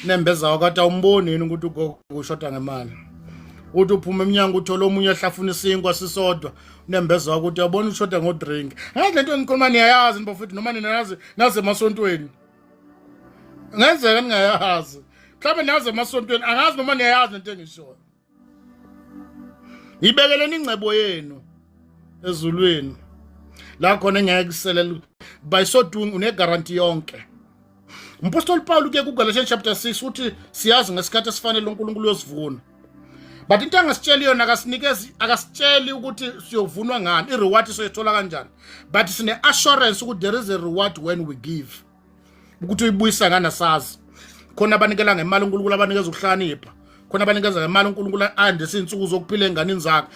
nembeza wakati awumbonini ukuthi ugogo ushoda ngemali uthi uphuma eminyango uthola omunye ehlafuna isinkwa sisodwa nembeza ukuthi uyabona ushoda ngodrink ngathi lento engikhuluma niyayazi mfowethu noma ninayazi naze emasontweni ngenzeka ningayazi mhlawumbe naze emasontweni angazi noma niyayazi lento engishoyo ibekeleni ingcebo yenu ezulwini la khona engeke kuselela by so doing une guarantee yonke. Umpostoli Paul ke kuGalatians chapter 6 uthi siyazi ngesikhathi esifanele uNkulunkulu uyosivuna. But into angasitsheli yona akasitsheli ukuthi siyovunwa ngani ireward soyithola kanjani. But sine assurance ukuthi there is a reward when we give. Ukuthi uyibuyisa ngana sazi. Khona abanikela ngemali uNkulunkulu abanikeza ukuhlanipha. Khona abanikeza ngemali uNkulunkulu andise insuku zokuphila enganini zakhe.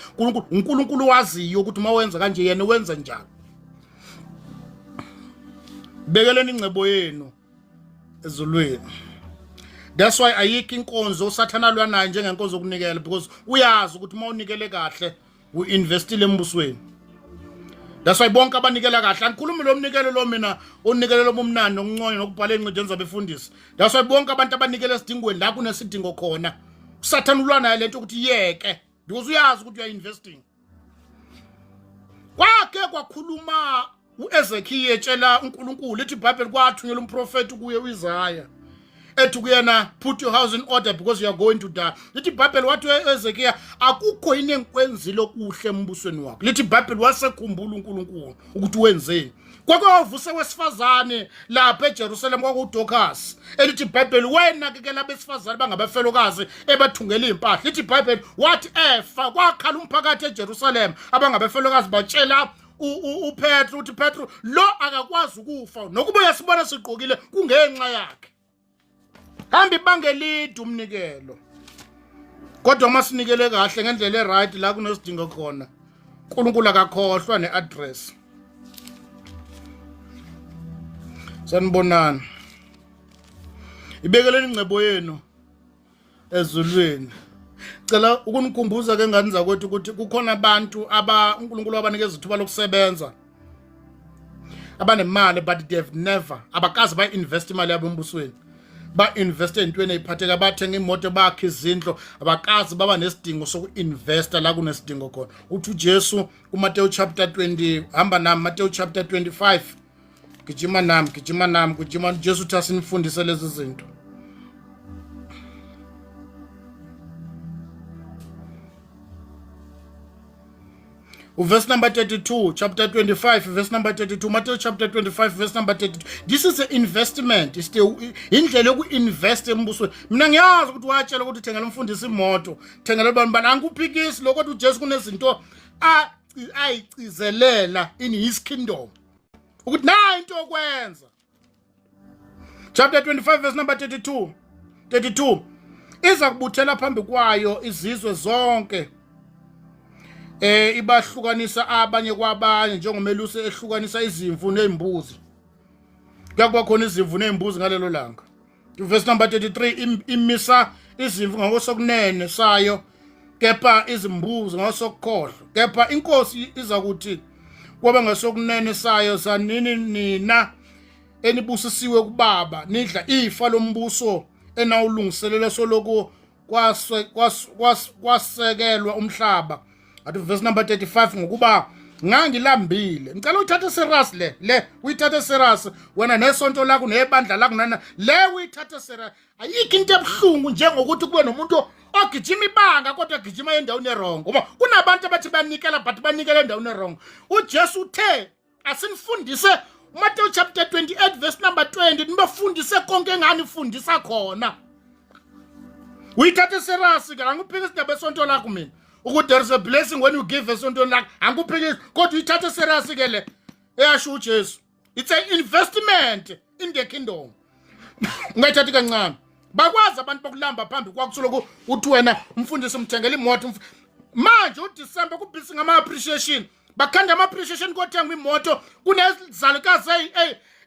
uNkulunkulu waziyo ukuthi uma wenza kanje yena wenza njani. Bekeleni ingcebo yenu ezulwini. That's why ayikho inkonzo usathana lwa nayo njengenkonzo yokunikela because uyazi ukuthi uma unikele kahle uinvestile embusweni. That's why bonke abanikela kahle angikhulumi lo mnikelo lo mina onikele bomnandi nokunconya nokubhala encwadini zabefundisi. That's why bonke abantu abanikela esidingweni la kunesidingo khona usathana ulwa nayo lento ukuthi yeke because uyazi ukuthi uyainvesting. Kwake kwakhuluma uEzekiel etshela uNkulunkulu ethi iBhayibheli kwathunyelwa umprofeti kuye uIsaiah ethi kuyena put your house in order because you are going to die. Lithi iBhayibheli wathi uEzekiel akukho yini enkwenzile okuhle embusweni wakho. Lithi iBhayibheli wasekhumbula uNkulunkulu ukuthi wenzeni. Kwakwavuse wesifazane lapha eJerusalem kwakuDorcas. Elithi iBhayibheli wayenakekela abesifazane bangabafelokazi ebathungela impahla. Lithi iBhayibheli wathi efa kwakhala umphakathi eJerusalem abangabafelokazi batshela uPetru uthi Petru lo akakwazi ukufa nokuba yasibona siqokile kungenxa yakhe. Hambi bangelidi umnikelo. Kodwa masinikele kahle ngendlela eright la kunesidingo khona. uNkulunkulu akakhohlwa neaddress. Sanibonani. Ibekeleni ingcebo yenu ezulwini. Cela ukunikhumbuza ke ngani zakwethu ukuthi kukhona abantu uNkulunkulu abanikeza ithuba lokusebenza abanemali but they've never abakazi ba-invest imali yabo embusweni, ba-investe ey'ntweni ey'phatheka, bathenga imoto, bakhe izindlu, abakazi baba nesidingo soku-investa la kunesidingo khona. Uthi uJesu kuMateyu chapter 20, hamba nami Mateyu chapter 25, gijima nami uJesu uthi asinifundise lezi zinto. Verse number 32, chapter 25, verse number 32, Matthew chapter 25, verse number 32. This is an investment. It's the indlela yoku-invest embusweni. Mina ngiyazi ukuthi watshela ukuthi thengela umfundisi imoto, thengela abantu bani, angikuphikisi lokho ukuthi uJesu kunezinto ayicizelela in his kingdom. Ukuthi nayo into yokwenza. Chapter 25, verse number 32. 32. Iza kubuthela phambi kwayo izizwe zonke. Ibahlukanisa abanye kwabanye njengomelusi ehlukanisa izimvu nezimbuzi. Kuyakuba khona izimvu nezimbuzi ngalelo langa. Verse number 33, imisa izimvu ngakosokunene sayo, kepha izimbuzi ngakosokhohlo. Kepha inkosi iza kuthi kwaba ngasokunene sayo, sanini nina enibusisiwe kubaba, nidla ifa lombuso enawulungiselela soloko kwasekelwa umhlaba. At verse number 35, ngokuba ngangilambile. Ngicela uthathe serious le uyithathe serious wena nesonto lakho nebandla lakho nana le uyithathe serious. Ayikho into ebuhlungu njengokuthi kube nomuntu ogijima ibanga kodwa gijima endaweni errong. Ngoba kunabantu abathi banikela but banikela endaweni errong. UJesu uthe asinifundise Matthew chapter 28 verse number 20, nibafundise konke enganifundisa khona. Uyithathe serious ke, angiphika isidaba esonto lakho mina. There is a blessing when you give a something like God, you touch a serious again. It's an investment in the kingdom. Ngayithathika ncane. Bakwazi abantu bokulamba phambi kwakusoloko uthi wena umfundisi umthengele imoto. Manje uDecember kubhisi ngama appreciation. Bakhanda ama appreciation kothenga imoto kunezalikazi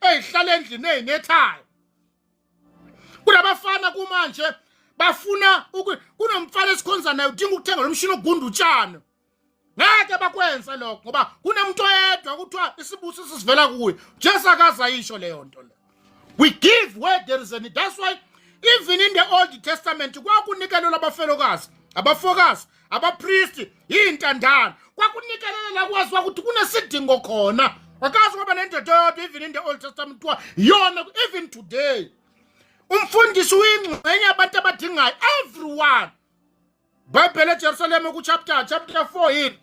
ezihlala endlini ezinethayo. Kunabafana kumanje bafuna kunomfana esikhonza naye udinga ukuthenga lo mshini ogunda utshani. Ngeke bakwenza lokho ngoba kunemuntu oyedwa kuthiwa isibusiso sivela kuye. Jesu akazayisho leyo nto le. We give where there is a need. That's why even in the Old Testament kwakunikelela abafelokazi, abafokazi, abapriesti, intandane. Kwakunikelela kwazi ukuthi kunesidingo khona. Akazi ngoba nendoda even in the Old Testament yona even today. Umfundisi uyingxenye abantu abadingayo, everyone. Bible eJerusalem ku chapter 4 yini.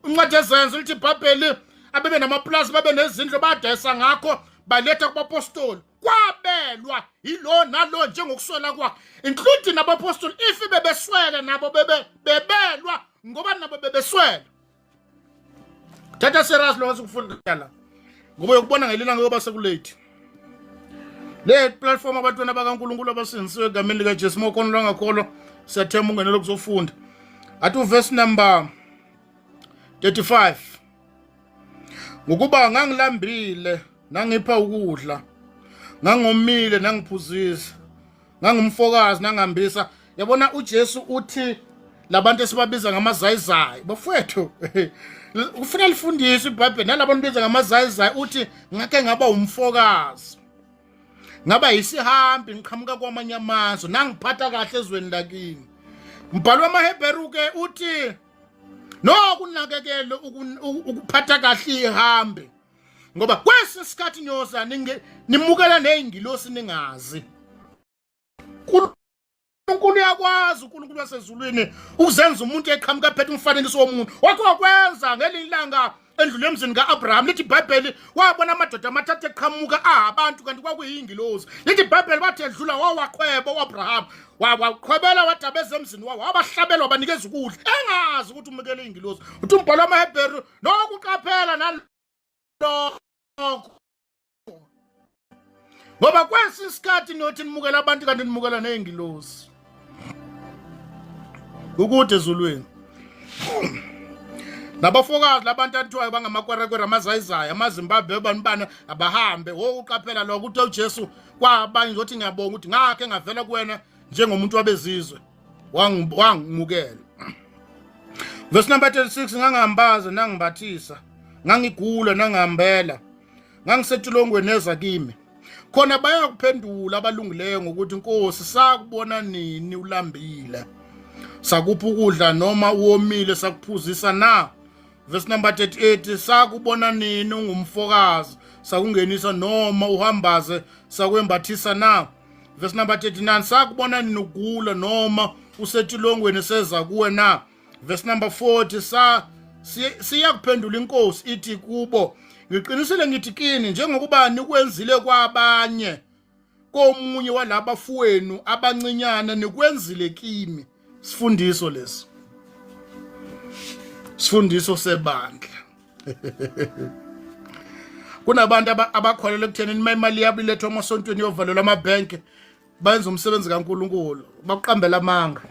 Uncwadi ezenzo lithi iBhayibheli abebe namaplaza babe nezindlu badayisa ngakho baletha kubapostoli. Kwabelwa yilo nalo njengokuswela kwa, including abapostoli if bebeswele nabo bebelwa ngoba nabo bebeswele. Thatha serious lo sikufundela. Ngoba uyokubona ngelina ngoba sekulate. Le platform abantwana bakaNkulunkulu abasinzisiwe egameni lika Jesu mokhona langakholwa siyathemba ungenele ukuzofunda. Athi verse number 35. Ngokuba ngangilambile nangipha ukudla, ngangomile nangiphuzisa, ngangumfokazi nangihambisa. Yabona uJesu uthi labantu esibabiza ngamazayizayi bafowethu ufuna lifundise iBhayibheli nalabantu biza ngamazayizayi uthi ngake ngaba umfokazi, ngaba yisihambi ngiqhamuka kwamanye amazwe nangiphatha kahle ezweni lakini. Mbhalo wamaHebheru ke uthi no kunakekele ukuphatha kahle ihambe ngoba kwesisikhathi nyoza nimukela nezingilosi ningazi. uNkulunkulu yakwazi uNkulunkulu wasezulwini ukuzenza umuntu eqhamuka phethe umfanekiso womuntu wakho wakwenza ngelilanga endlule emzini kaAbraham. Lithi iBhayibheli wabona amadoda amathathu eqhamuka abantu kanti kwakuyingilosi. Lithi iBhayibheli bathi edlula wawaqhweba uAbraham waqhwebela wadabeza emzini wawo wabahlabela wabanikeza ukudla engazi ukuthi umekele ingilosi. Uthi umbhalo wamaHebheru nokuqaphela nalokho ngoba kwesisikhathi nothi nimukela abantu kanti nimukela nezingilosi ukude ezulwini. Nabafokazi labantu athiwayo bangamakwerekwere amazayizayi amaZimbabwe banibana abahambe wokuqaphela lokho ukuthi uJesu kwabanye ukuthi ngiyabonga ukuthi ngakhe ngavela kuwena njengomuntu wabezizwe wangimukela. Verse number 36, ngangihambaza nangibathisa, ngangigula nangihambela, ngangisetshilongweni eza kimi khona bayakuphendula abalungileyo ngokuthi Nkosi sakubona nini ulambile sakupha ukudla noma uwomile sakuphuzisa na. Verse number 38 sakubona nini ungumfokazi sakungenisa noma uhambaze sakwembathisa na. Verse number 39 sakubona nini ugula noma usetshilongweni seza kuwe na. Verse number 40 siyakuphendula inkosi ithi kubo ngiqinisile ngithi kini njengokuba nikwenzile kwabanye komunye walaba fuwenu abancinyana nikwenzile kimi. Sifundiso lesi. Sifundiso sebandla. Kunabantu abakholelwa ekutheni imali yabo ilethwa emasontweni yovalelwa amabhenki bayenza umsebenzi kaNkulunkulu baqambela amanga.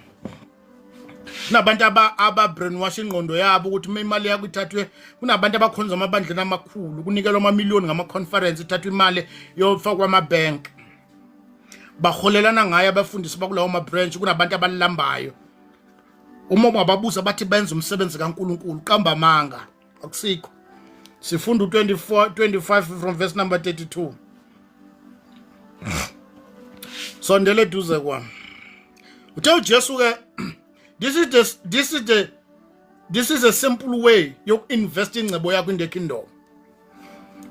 Kunabantu aba-brainwash ingqondo yabo ukuthi imali yakho ithathwe. Kunabantu abakhonza amabandleni amakhulu kunikelwa amamiliyoni ngama-conference ithathwe imali yofakwa amabhenki baholelana ngayo abafundisi bakulawo ma-branch. Kunabantu abalilambayo uma bababuza bathi benza umsebenzi kaNkulunkulu qamba amanga akusikho. Sifunda u-25 from verse number 32. Sondele duze kwami uthe uJesu ke this is a simple way you invest ingcebo yakho in the kingdom.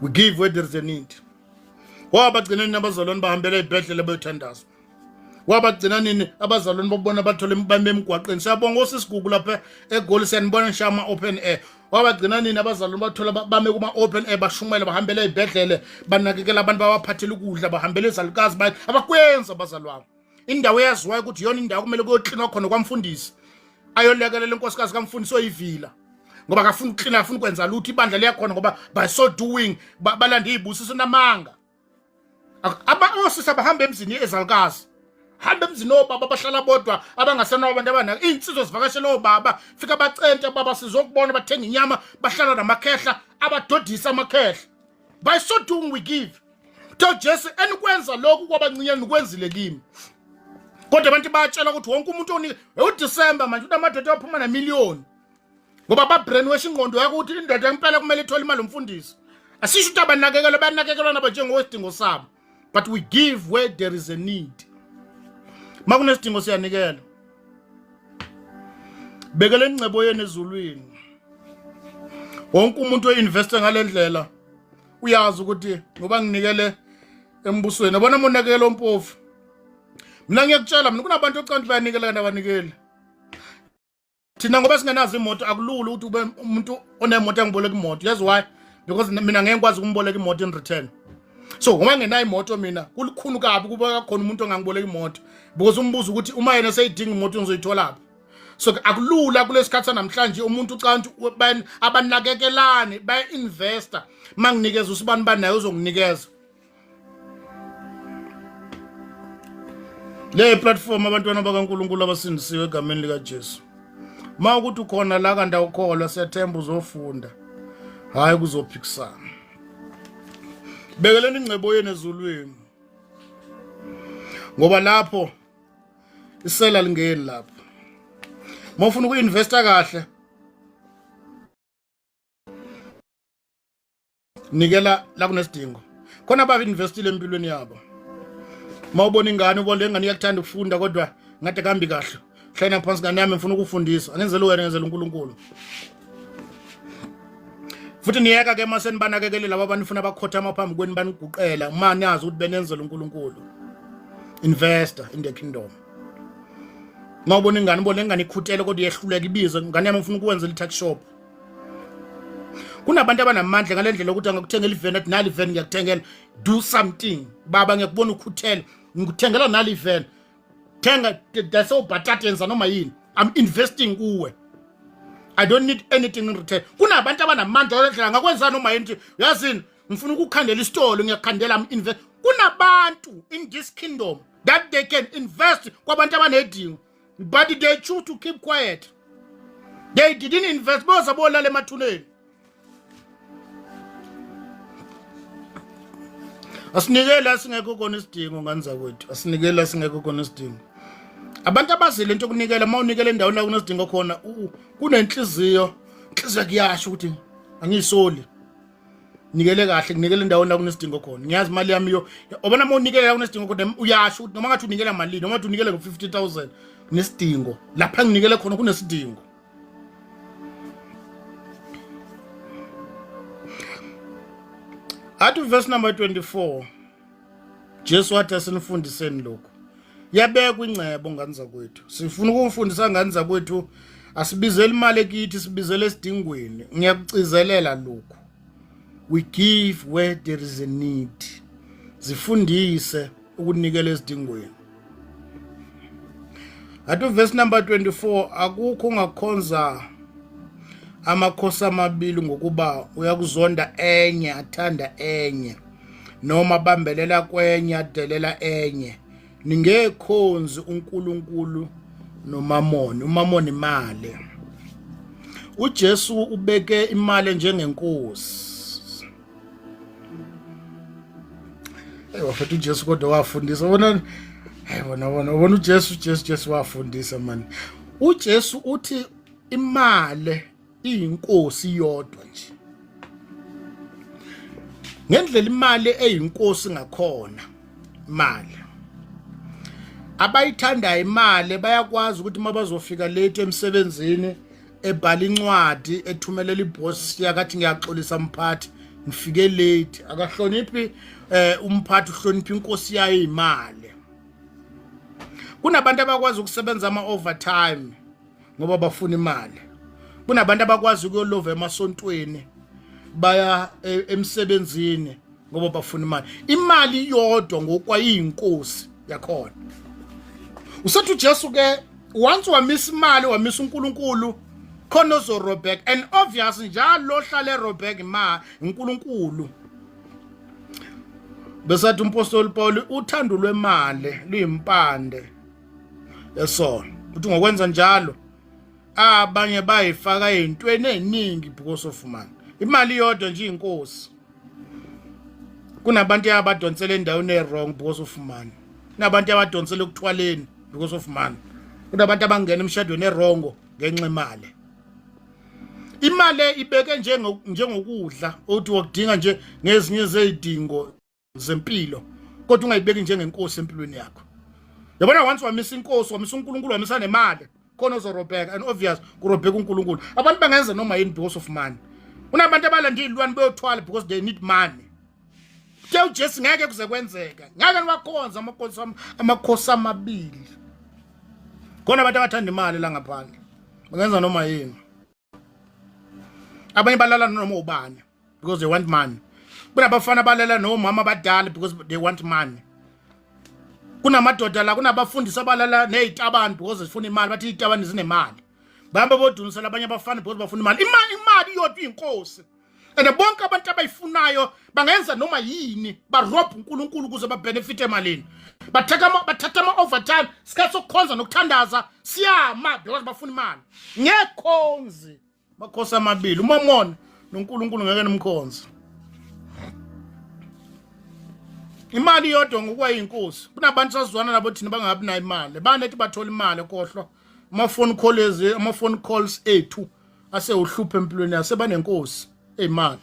We give where there is a need. Wabagcina nini abazalwane bahambela ibhedlela bayothandaza. Wabagcina nini abazalwane babona bathola bame emgwaqeni. Siyabonga osisigugu lapha eGoli siyanibona nshama open air. Wabagcina nini abazalwane bathola bame kuma open air bashumela bahambela ibhedlela banakekela abantu babaphathela ukudla bahambela izalukazi bathi abakwenza abazalwane. Indawo yaziwayo ukuthi yona indawo kumele kuyoklinwa khona kwamfundisi. Ayolekelela inkosikazi kamfundisi oyivila. Ngoba akafuna ukuklina afuna ukwenza lutho ibandla liyakhona ngoba by so doing balanda izibusiso namanga. Osisa bahamba emzini ezalukazi. Hamba emzini obaba bahlala bodwa abangasenawo abantu abanaka. Insizwe zivakashela obaba fika bacente baba sizokubona bathenga inyama bahlala namakhehla abadodisa amakhehla. By so doing we give. To Jesu enikwenza lokhu kwabancinyane nikwenzile kimi. Kodwa abantu bayatshela ukuthi wonke umuntu uDecember manje unamadoda aphuma na-million. Ngoba ba-brainwash ingqondo yakho ukuthi indoda impela kumele ithole imali umfundisi. Asisho ukuthi abanakekela bayanakekelwa nabo njengowesidingo sabo. But we give where there is a need. Makunesidingo siyanikela. Bekele ingcebo yenu ezulwini. Wonke umuntu oinvesta ngalendlela uyazi ukuthi ngoba nginikele embusweni. Yabona umonakekelo ompofu. Mina ngiyakutshela mina kunabantu ocanti bayanikela kana banikele. Thina ngoba singenazo imoto akulula ukuthi ube umuntu onemoto angiboleka imoto. Yazi why? Because mina ngeke ngikwazi ukumboleka imoto in return. So uma ngenayo imoto mina kulikhulu kabi kuba khona umuntu ongangiboleka imoto. Because umbuzo ukuthi uma yena seyidinga imoto uzoyithola laphi. So akulula kulesikhathi namhlanje umuntu ucanti abanakekelani baya-investor manginikeza usibani banayo uzonginikeza. Le platform abantwana bakaNkulunkulu abasindisiwe egameni lika Jesu. Ma ukuthi ukhona la kanti awukholwa siyathemba uzofunda. Hayi kuzophikisana. Bekeleni ingcebo yenu ezulwini. Ngoba lapho isela lingeni lapho. Mawufuna ukuinvesta kahle. Nikela la kunesidingo. Khona abainvestile empilweni yabo. Mawubona ingane ubona ingane iyakuthanda ukufunda kodwa ngade kambi kahle. Hlena phansi ngane yami ngifuna ukufundisa. Angenzele wena ngenzele uNkulunkulu. Futhi niyeka ke maseni banakekele labo abantu ufuna bakhothama phambi kweni baniguqela manje yazi ukuthi benenzele uNkulunkulu. Investor in the kingdom. Mawubona ingane ubona ingane ikhuthele kodwa iyehluleka ibize ngane yami ngifuna ukwenza i-tax shop. Kunabantu abanamandla ngalendlela ukuthi angakuthengela iveni athi nali iveni ngiyakuthengela do something baba ngiyakubona ukhuthela ngikuthengela nali iveni thenga daso bhatata yenza noma yini I'm investing kuwe. I don't need anything in return. Kunabantu abanamandla ngalendlela ngakwenza noma yini yazini ngifuna ukukhandela isitolo ngiyakhandela am invest. Kunabantu in this kingdom that they can invest kwabantu abanedingo but they choose to keep quiet. They didn't invest boza bolala emathuneni. Asinikela singekho khona isidingo nganza kwethu. Asinikela singekho khona isidingo. Abantu abazile into okunikela mawunikela endaweni la kunesidingo khona kunenhliziyo. Inhliziyo kuyasho ukuthi angisoli. nikele kahle kunikele endaweni la kunesidingo khona ngiyazi imali yami yo obona uma unikele la kunesidingo khona uyasho ukuthi noma ngathi unikela malini noma ngathi unikele ngo50,000 nesidingo lapha nginikele khona kunesidingo. Athi verse number 24 Jesu wathi asinifundiseni lokho yabekwa ingcebo ngani zakwethu sifuna ukufundisa ngani zakwethu asibizele imali ekithi sibizele esidingweni ngiyakucizelela lokho we give where there is a need zifundise ukunikela esidingweni. Athi verse number 24 akukho ungakhonza amakhosi amabili ngokuba uyakuzonda enye athanda enye noma bambelela kwenye adelela enye ningekhonzi uNkulunkulu nomamoni umamoni imali. uJesu ubeke imali njengenkosi. Wafethu uJesu kodwa wafundisa bona bona uJesu wafundisa man. uJesu uthi imali iyinkosi yodwa nje ngendlela imali eyinkosi ngakhona imali abayithanda imali bayakwazi ukuthi mabazofika late emsebenzini ebhala incwadi ethumelela iboss yakathi ngiyaxolisa mphathi ngifike late akahloniphi umphathi uhlonipha inkosi yayo imali. Kunabantu abakwazi ukusebenza ama overtime ngoba bafuna imali. Kunabantu abakwazi ukuyolova emasontweni baya emsebenzini ngoba bafuna imali. Imali yodwa ngokwayinkosi yakhona. Usathi uJesu ke once wamisa imali wamisa uNkulunkulu khona ozorobheka and obvious njalo ohlala erobheka uNkulunkulu. Besathi umpostoli Paul uthando lwemali luyimpande yesono. Uthi ngokwenza njalo abanye bayifaka ezintweni eziningi because of money. Imali yodwa nje inkosi. Kunabantu abadonsela endaweni ewrong because of money. Kunabantu abadonsela ukuthwaleni because of money. Kunabantu abangena emshadweni erongo ngenxa imali. Imali ibeke njengokudla othi wakudinga nje ngezinye zezidingo zempilo kodwa ungayibeki njengenkosi empilweni yakho. Yabona once wamisa inkosi wamisa uNkulunkulu wamisa nemali khona uzorobheka and obvious kurobheka uNkulunkulu. Abantu bangenza noma yini because of money. Kunabantu abalanda izilwane beyothwala because they need money. Tell uJesu ngeke kuze kwenzeka. Ngeke niwakhonza amakhosi amabili. Khona abantu abathanda imali la ngaphandle. Bangenza noma yini. Abanye balala noma ubani because they want money. Kunabafana balala nomama abadala because they want money. Kunamadoda la kunabafundisi abalala nezitabani because zifuna imali bathi izitabani zinemali. Bahamba bodunisela abanye abafana because bafuna imali. Imali yodwa inkosi. And bonke abantu abayifunayo bangenza noma yini barobha uNkulunkulu kuze babenefit emalini. Bathatha ama overtime sikhathi sokukhonza nokuthandaza siyama because bafuna imali. Ngekhonzi makhosi amabili umamoni noNkulunkulu ngeke nimkhonze. Imali yodwa ngokwayinkosi. Kunabantu sazwana nabo thina bangabi nayo imali. Banethi bathola imali ekhohlwa. Ama-phone calls ethu ase uhluphe empilweni yasebanenkosi eyimali.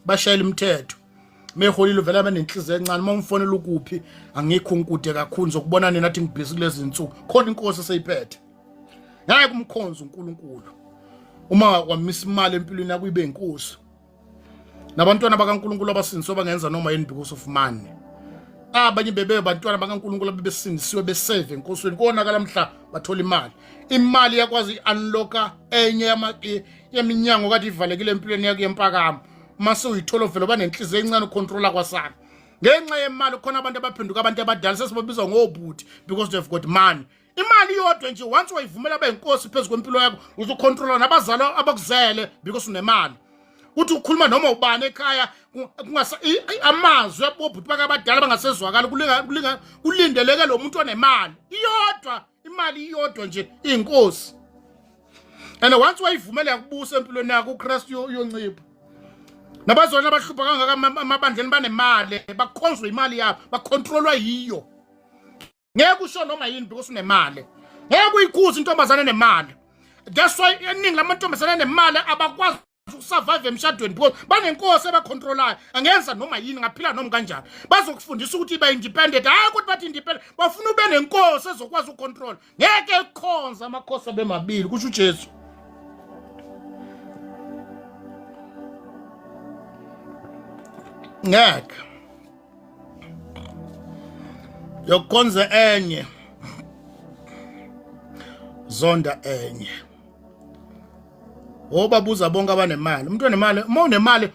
Bashayela imithetho. Meholile vele abanenhliziyo encane mawumfonela ukuphi angikho nkude kakhulu ngizokubona nina nathi ngibhizi kulezi insuku. Khona inkosi eseyiphethe. Ngeke kumkhonza uNkulunkulu. Uma wamisa imali empilweni yakho ibe inkosi. Nabantwana bakaNkulunkulu abasindiswa bangenza noma yini because of money. Abanye bebe bantwana bakaNkulunkulu abebesindisiwe besave enkosini konakala mhla bathola imali. Imali yakwazi unlocka enye yeminyango kade ivalekile empilweni yakho yempakamo. Mase uyithola vele banenhliziyo encane ucontroller kwasana. Ngenxa yemali khona abantu abaphenduka abantu abadala sesibabizwa ngobhuti because they've got money. Imali yodwa nje once wayivumela benkosi phezulu kwempilo yakho uzocontroller nabazali abakuzele because unemali. Uthi ukhuluma noma ubani ekhaya kungasa amazwi abobhuti bakabadala bangasezwakala kulindeleke lo muntu onemali iyodwa imali iyodwa nje inkosi. And once wayivumela ukubusa empilweni yakho uKristu yoncipha. Nabazona abahlupha kangaka amabandleni banemali bakhonzwa imali yabo bacontrolwa yiyo. Ngeke usho noma yini because unemali. Ngeke uyikhuza intombazana enemali. That's why eningi lamantombazana enemali abakwazi ukusurvive emshadweni because banenkosi abacontrolayo angenza noma yini ngaphila noma kanjani bazokufundisa ukuthi iba independent hayi ukuthi bathi independent bafuna ube nenkosi ezokwazi ucontrol ngeke ikhonza amakhosi abemabili kusho uJesu ngeke yokonza enye zonda enye obabuza bonke abanemali umuntu onemali uma unemali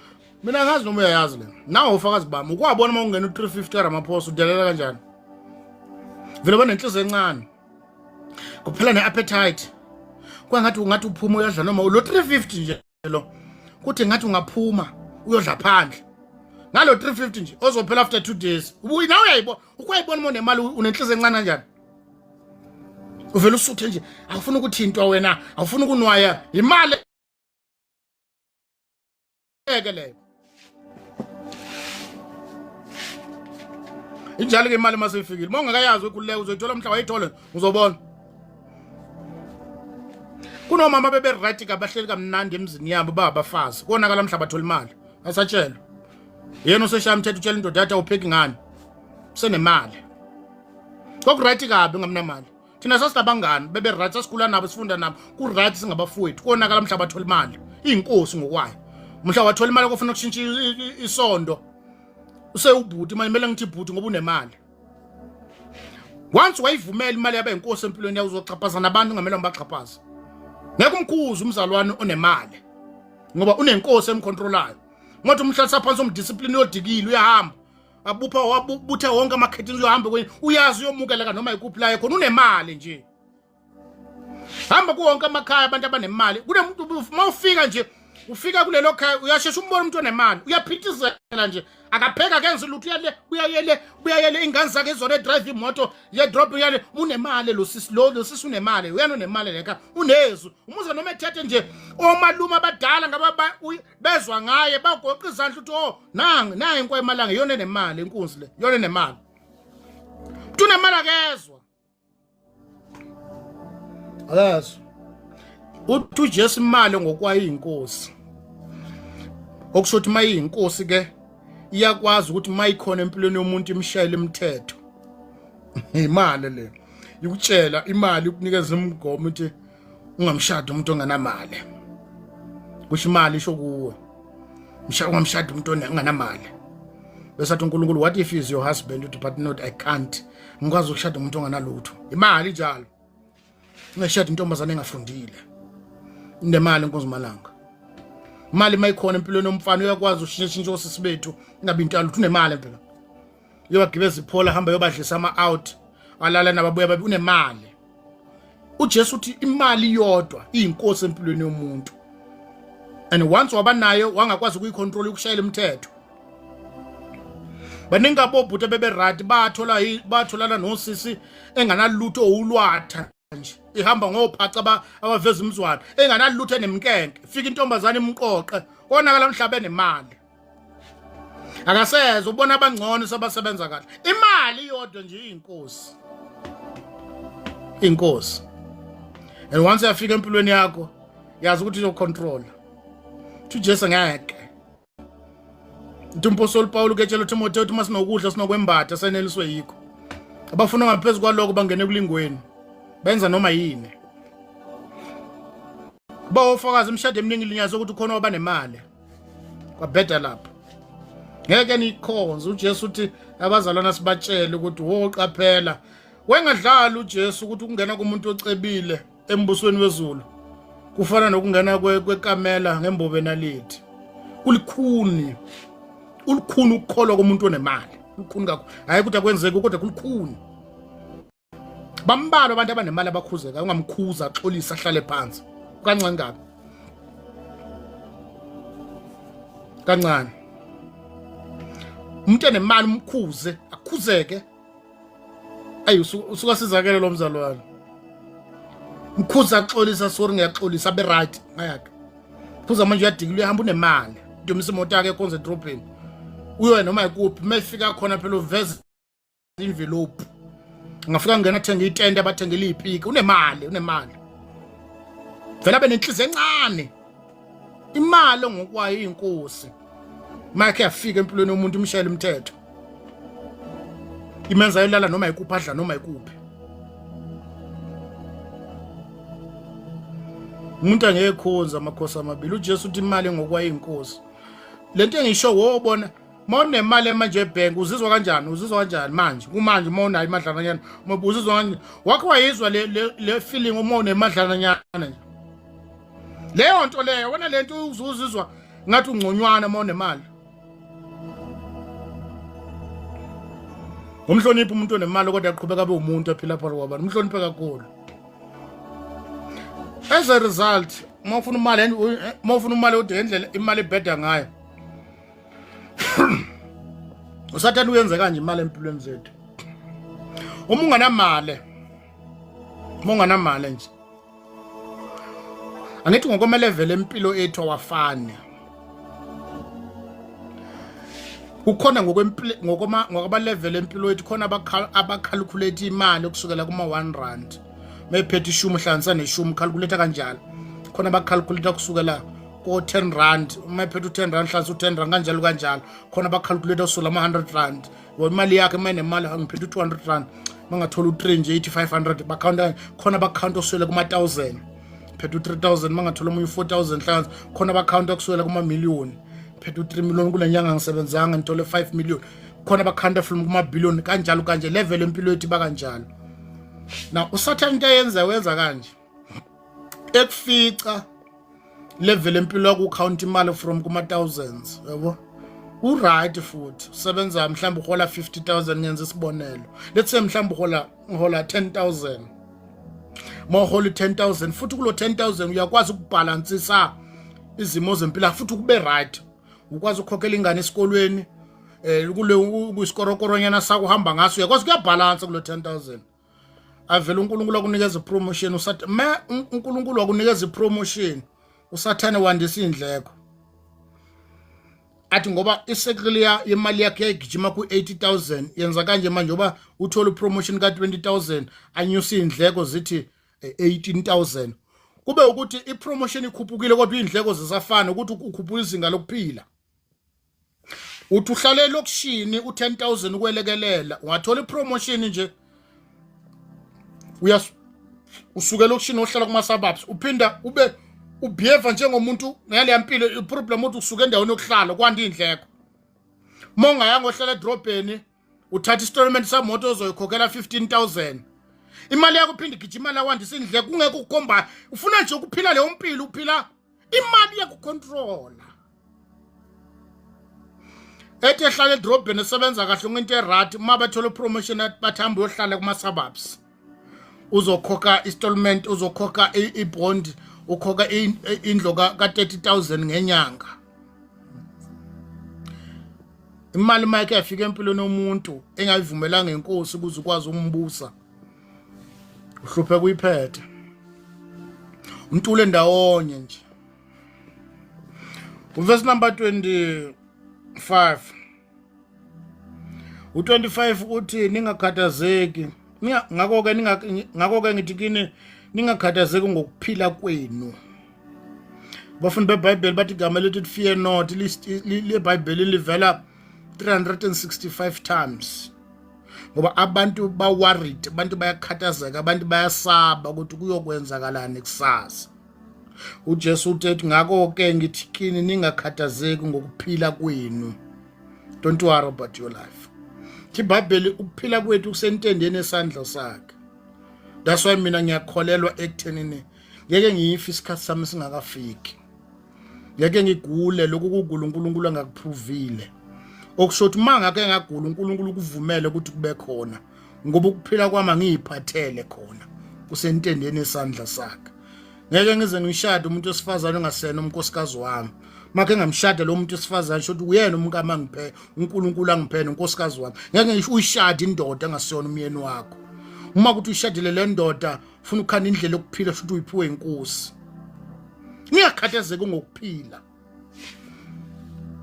mina ngazi noma uyayazi le nawe ufakazi bami ukwabona uma ungena u350 Ramaphosa udelela kanjani vele banenhliziyo encane kuphela neappetite kwangathi ungathi uphuma uyadla noma lo 350 nje lo kuthi ngathi ungaphuma uyodla phandle ngalo 350 nje ozophela after 2 days ubuyi nawe uyayibona ukwayibona uma unemali unenhliziyo encane kanjani uvela usuthe nje awufuna ukuthintwa wena awufuna ukunwaya imali leyo injalo ke imali maseyifikile uma ungakayazi ukhululeka uzoyithola mhla wayithola uzobona kunomama bebe right kabahleli kamnandi emzini yabo babafazi konakala mhla bathola imali asatshela yena useshaya umthetho utshela indoda yathi awupheki ngani usenemali kokuright kabi ngamnamali thina sasilabangani bebe right sasikhula nabo sifunda nabo ku right singabafowethu konakala mhla bathola imali inkosi ngokwayo mhla wathola imali kufuna ukushintsha isondo useyubhuti manje kumele ngithi ibhuti ngoba unemali once wayivumela imali yabe inkosi empilweni yawo uzoxhaphaza nabantu ngamele ngabaxhaphaza ngeke umkhuzi umzalwane onemali ngoba unenkosi emcontrolayo ngothi umhlalisa phansi umdiscipline yodikile uyahamba abupha wabuthe wonke amakhethini uyohamba kwenye uyazi uyomukeleka noma ikuphi la khona unemali nje hamba kuwonke amakhaya abantu abanemali kunemuntu mawufika nje ufika kulelo khaya uyashesha umbona umuntu onemali uyaphithizela nje akapheka kenza lutho uyayele ingane zakhe ezone drive imoto ye drop yale unemali lo sisi unemali uyena unemali leka unezu umuze noma ethethe nje omaluma abadala ngaba bezwa ngaye bagoqa izandla uthi oh nangi inkwe emalanga yona enemali inkunzi le yona enemali unemali akezwa akazi uthi Jesu imali ngokwayinkosi okushothi mayinkosi ke iyakwazi ukuthi mayikhona empilweni yomuntu imshayile imithetho imali le ikutshela imali ukunikeza imgomo ukuthi ungamshada umuntu onganamali kusho imali isho kuwe ungamshada umuntu onganamali bese athi uNkulunkulu what if is your husband but not I can't ngikwazi ukushada umuntu onganalutho imali njalo ngishada intombazane engafundile inemali inkonzo malanga imali mayikhona empilweni yomfana uyakwazi ushintsha osisi bethu ingabe intalo unemali empela yobagibeza iphola hamba yobadlisa ama-out alala nababuya babe unemali uJesu uthi imali yodwa iyinkosi empilweni yomuntu and once wabanayo wangakwazi ukuyicontrol ukushayela imithetho baningi abobhuti bebe right batholana nosisi enganalutho ulwatha nje ihamba ngophaca abaveza imizwana enganalutho enemkenke fika intombazane imqoqe konakala emhlabeni nemali akaseze ubona abangcono sabasebenza kahle imali yodwa nje inkosi and once yafika empilweni yakho yazi ukuthi uzocontrol uJesu ngeke uMpostoli Paul uketshela uTimotheo ukuthi masinokudla sinokwembatha seneliswe yikho abafuna ngaphezulu kwaloko bangene kulingweni benza noma yini bawufakaza imshado eminingi linyazo ukuthi khona abanemali kwabheda lapho ngeke nikhonze uJesu uthi abazalwana sibatshele ukuthi woqaphela wengadlala uJesu ukuthi ukungena kumuntu ocebile embusweni wezulu kufana nokungena kwekamela ngembobe nalithi ulikhuni ukukholwa komuntu onemali ulikhuni kakhulu hayi ukuthi akwenzeke kodwa kulikhuni bambalo abantu abanemali abakhuzeka ungamkhuza axolisa ahlale phansi kancane kabi kancane umuntu enemali umkhuze akhuzeke ayi usuka sizakele lo mzalwane mkhuza axolisa sorry ngiyaxolisa abe right ngayakhe khuza manje uyadikile uyahamba unemali ndomisa imoto yakhe ekhonze edrobheni uyo noma ikuphi mefika khona phela uveza envelope ngafika ngena thenga itende abathengele ipiki unemali vela benenhliziyo encane imali ngokwayo inkosi makhe yafika empilweni yomuntu imshayela umthetho imenza yolala noma ikuphi adla noma ikuphi umuntu angekhonza amakhosi amabili uJesu uthi imali ngokwayo inkosi lento engisho wobona mawunemali manje ebank uzizwa kanjani manje kumanje mawunayo imadlananyana uzizwa kanjani wakho wayizwa le feeling uma unemadlananyana nje leyo nto leyo wena lento uzizwa ngathi ungconywana mawunemali umhloniphe umuntu onemali kodwa aqhubeka abe umuntu aphila phakathi kwabantu umhloniphe kakhulu as a result mawufuna imali ude ngendlela imali ebheda ngayo usathanda uyenze kanje imali empilweni zethu uma unganamali nje angithi ngokoma level empilo ethu awafani ukhona ngokoma level empilo ethu khona abacalculate imali kusukela kuma 1 rand mayiphethe ishumi hlanganisa neshumi calculate kanjalo khona abacalculate kusukela ko 10 rand mayiphethe u10 rand hlanganisa u10 rand kanjalo khona abacalculate kusukela ama 100 rand imali yakhe manje nemali angiphethe 200 rand mangathola u3 nje 8500 bacounta khona bacounta kusukela kuma 1000 phethe u3000 mangathola umunye 4000 hlanganisa khona bacounta kusukela kuma million phethe u3 million kule nyanga ngisebenzanga ngitole 5 million khona bakhanda from kuma billion kanjalo kanje level empilo yethu bakanjalo now usathana into wenza kanje ekufica level empilo yakho count imali from kuma thousands yabo right futhi usebenza mhlawumbe uhola 50000 ngenza isibonelo let's say mhlawumbe uhola 10000 mawuhola 10000 futhi kulo 10000 uyakwazi ukubalansisa izimo zempilo futhi kube right ukwazi ukukhokhela ingane esikolweni kule kusikorokoronyana sakho uhamba ngaso uyakwazi kuyabalance kulo 10000 avela uNkulunkulu akunikeza ipromotion usathi uNkulunkulu akunikeza ipromotion usathane wandisa indleko athi ngoba isekliya yemali yakhe yayigijima ku 80000 yenza kanje manje ngoba uthola ipromotion ka 20000 anyusa indleko zithi 18000 kube ukuthi ipromotion ikhuphukile kodwa indleko zisafana ukuthi ukhuphula izinga lokuphila uthi uhlale lokishini u10000 ukwelekelela ungathola ipromotion nje usuke lokishini ohlala kuma suburbs uphinda ube ubehave njengomuntu ngale mpilo iproblem ukuthi usuke endaweni yokuhlala kwanda indleko monga yanga ohlala edrobheni uthatha installment samoto ozoyikhokhela 15000 imali yakho uphinda igijima la wandisa indleko kungeke ukukhomba ufuna nje ukuphila leyo mpilo uphila imali yakucontrola ehlala edrobheni esebenza kahle ngento erat uma bathola promotion bathamba uyohlala kuma suburbs uzokhokha installment uzokhokha ibond ukhokha indlo ka 30000 ngenyanga imali mayike yafika empilweni yomuntu engayivumelanga inkosi ukuze ukwazi ukumbusa uhluphe kuyiphethe umntule ndawonye nje uverse number 25 u25 uthi ningakhathazeki ngakho ke ngithi kini ningakhathazeki ngokuphila kwenu bafundi beBhayibheli bathi igama lethi fear not leBhayibheli livela 365 times ngoba abantu ba worried abantu bayakhathazeka abantu bayasaba ukuthi kuyokwenzakalani kusasa uJesu uthi ngakho ke ngithi kini ningakhathazeki ngokuphila kwenu don't worry about your life iBhayibheli ukuphila kwethu kusentendeni esandla sakhe that's why mina ngiyakholelwa ekuthenini ngeke ngiyife isikhathi sami singakafiki ngeke ngigule lokhu kugula uNkulunkulu angakuprovile okushothi mangake ngagula uNkulunkulu kuvumele ukuthi kube khona ngoba ukuphila kwami ngiyiphathele khona kusentendeni esandla sakhe ngeke ngize ngishade umuntu osifazane ongasena unkosikazi wami make ngamshada lo muntu osifazane shothi uyena umkama angiphe uNkulunkulu angiphe unkosikazi wami ngeke uyishade indoda engasiyona umyeni wakho uma kuthi ushadile le ndoda ufuna ukukhanda indlela yokuphila shothi uyiphiwe inkosi ngiyakhathazeka ngokuphila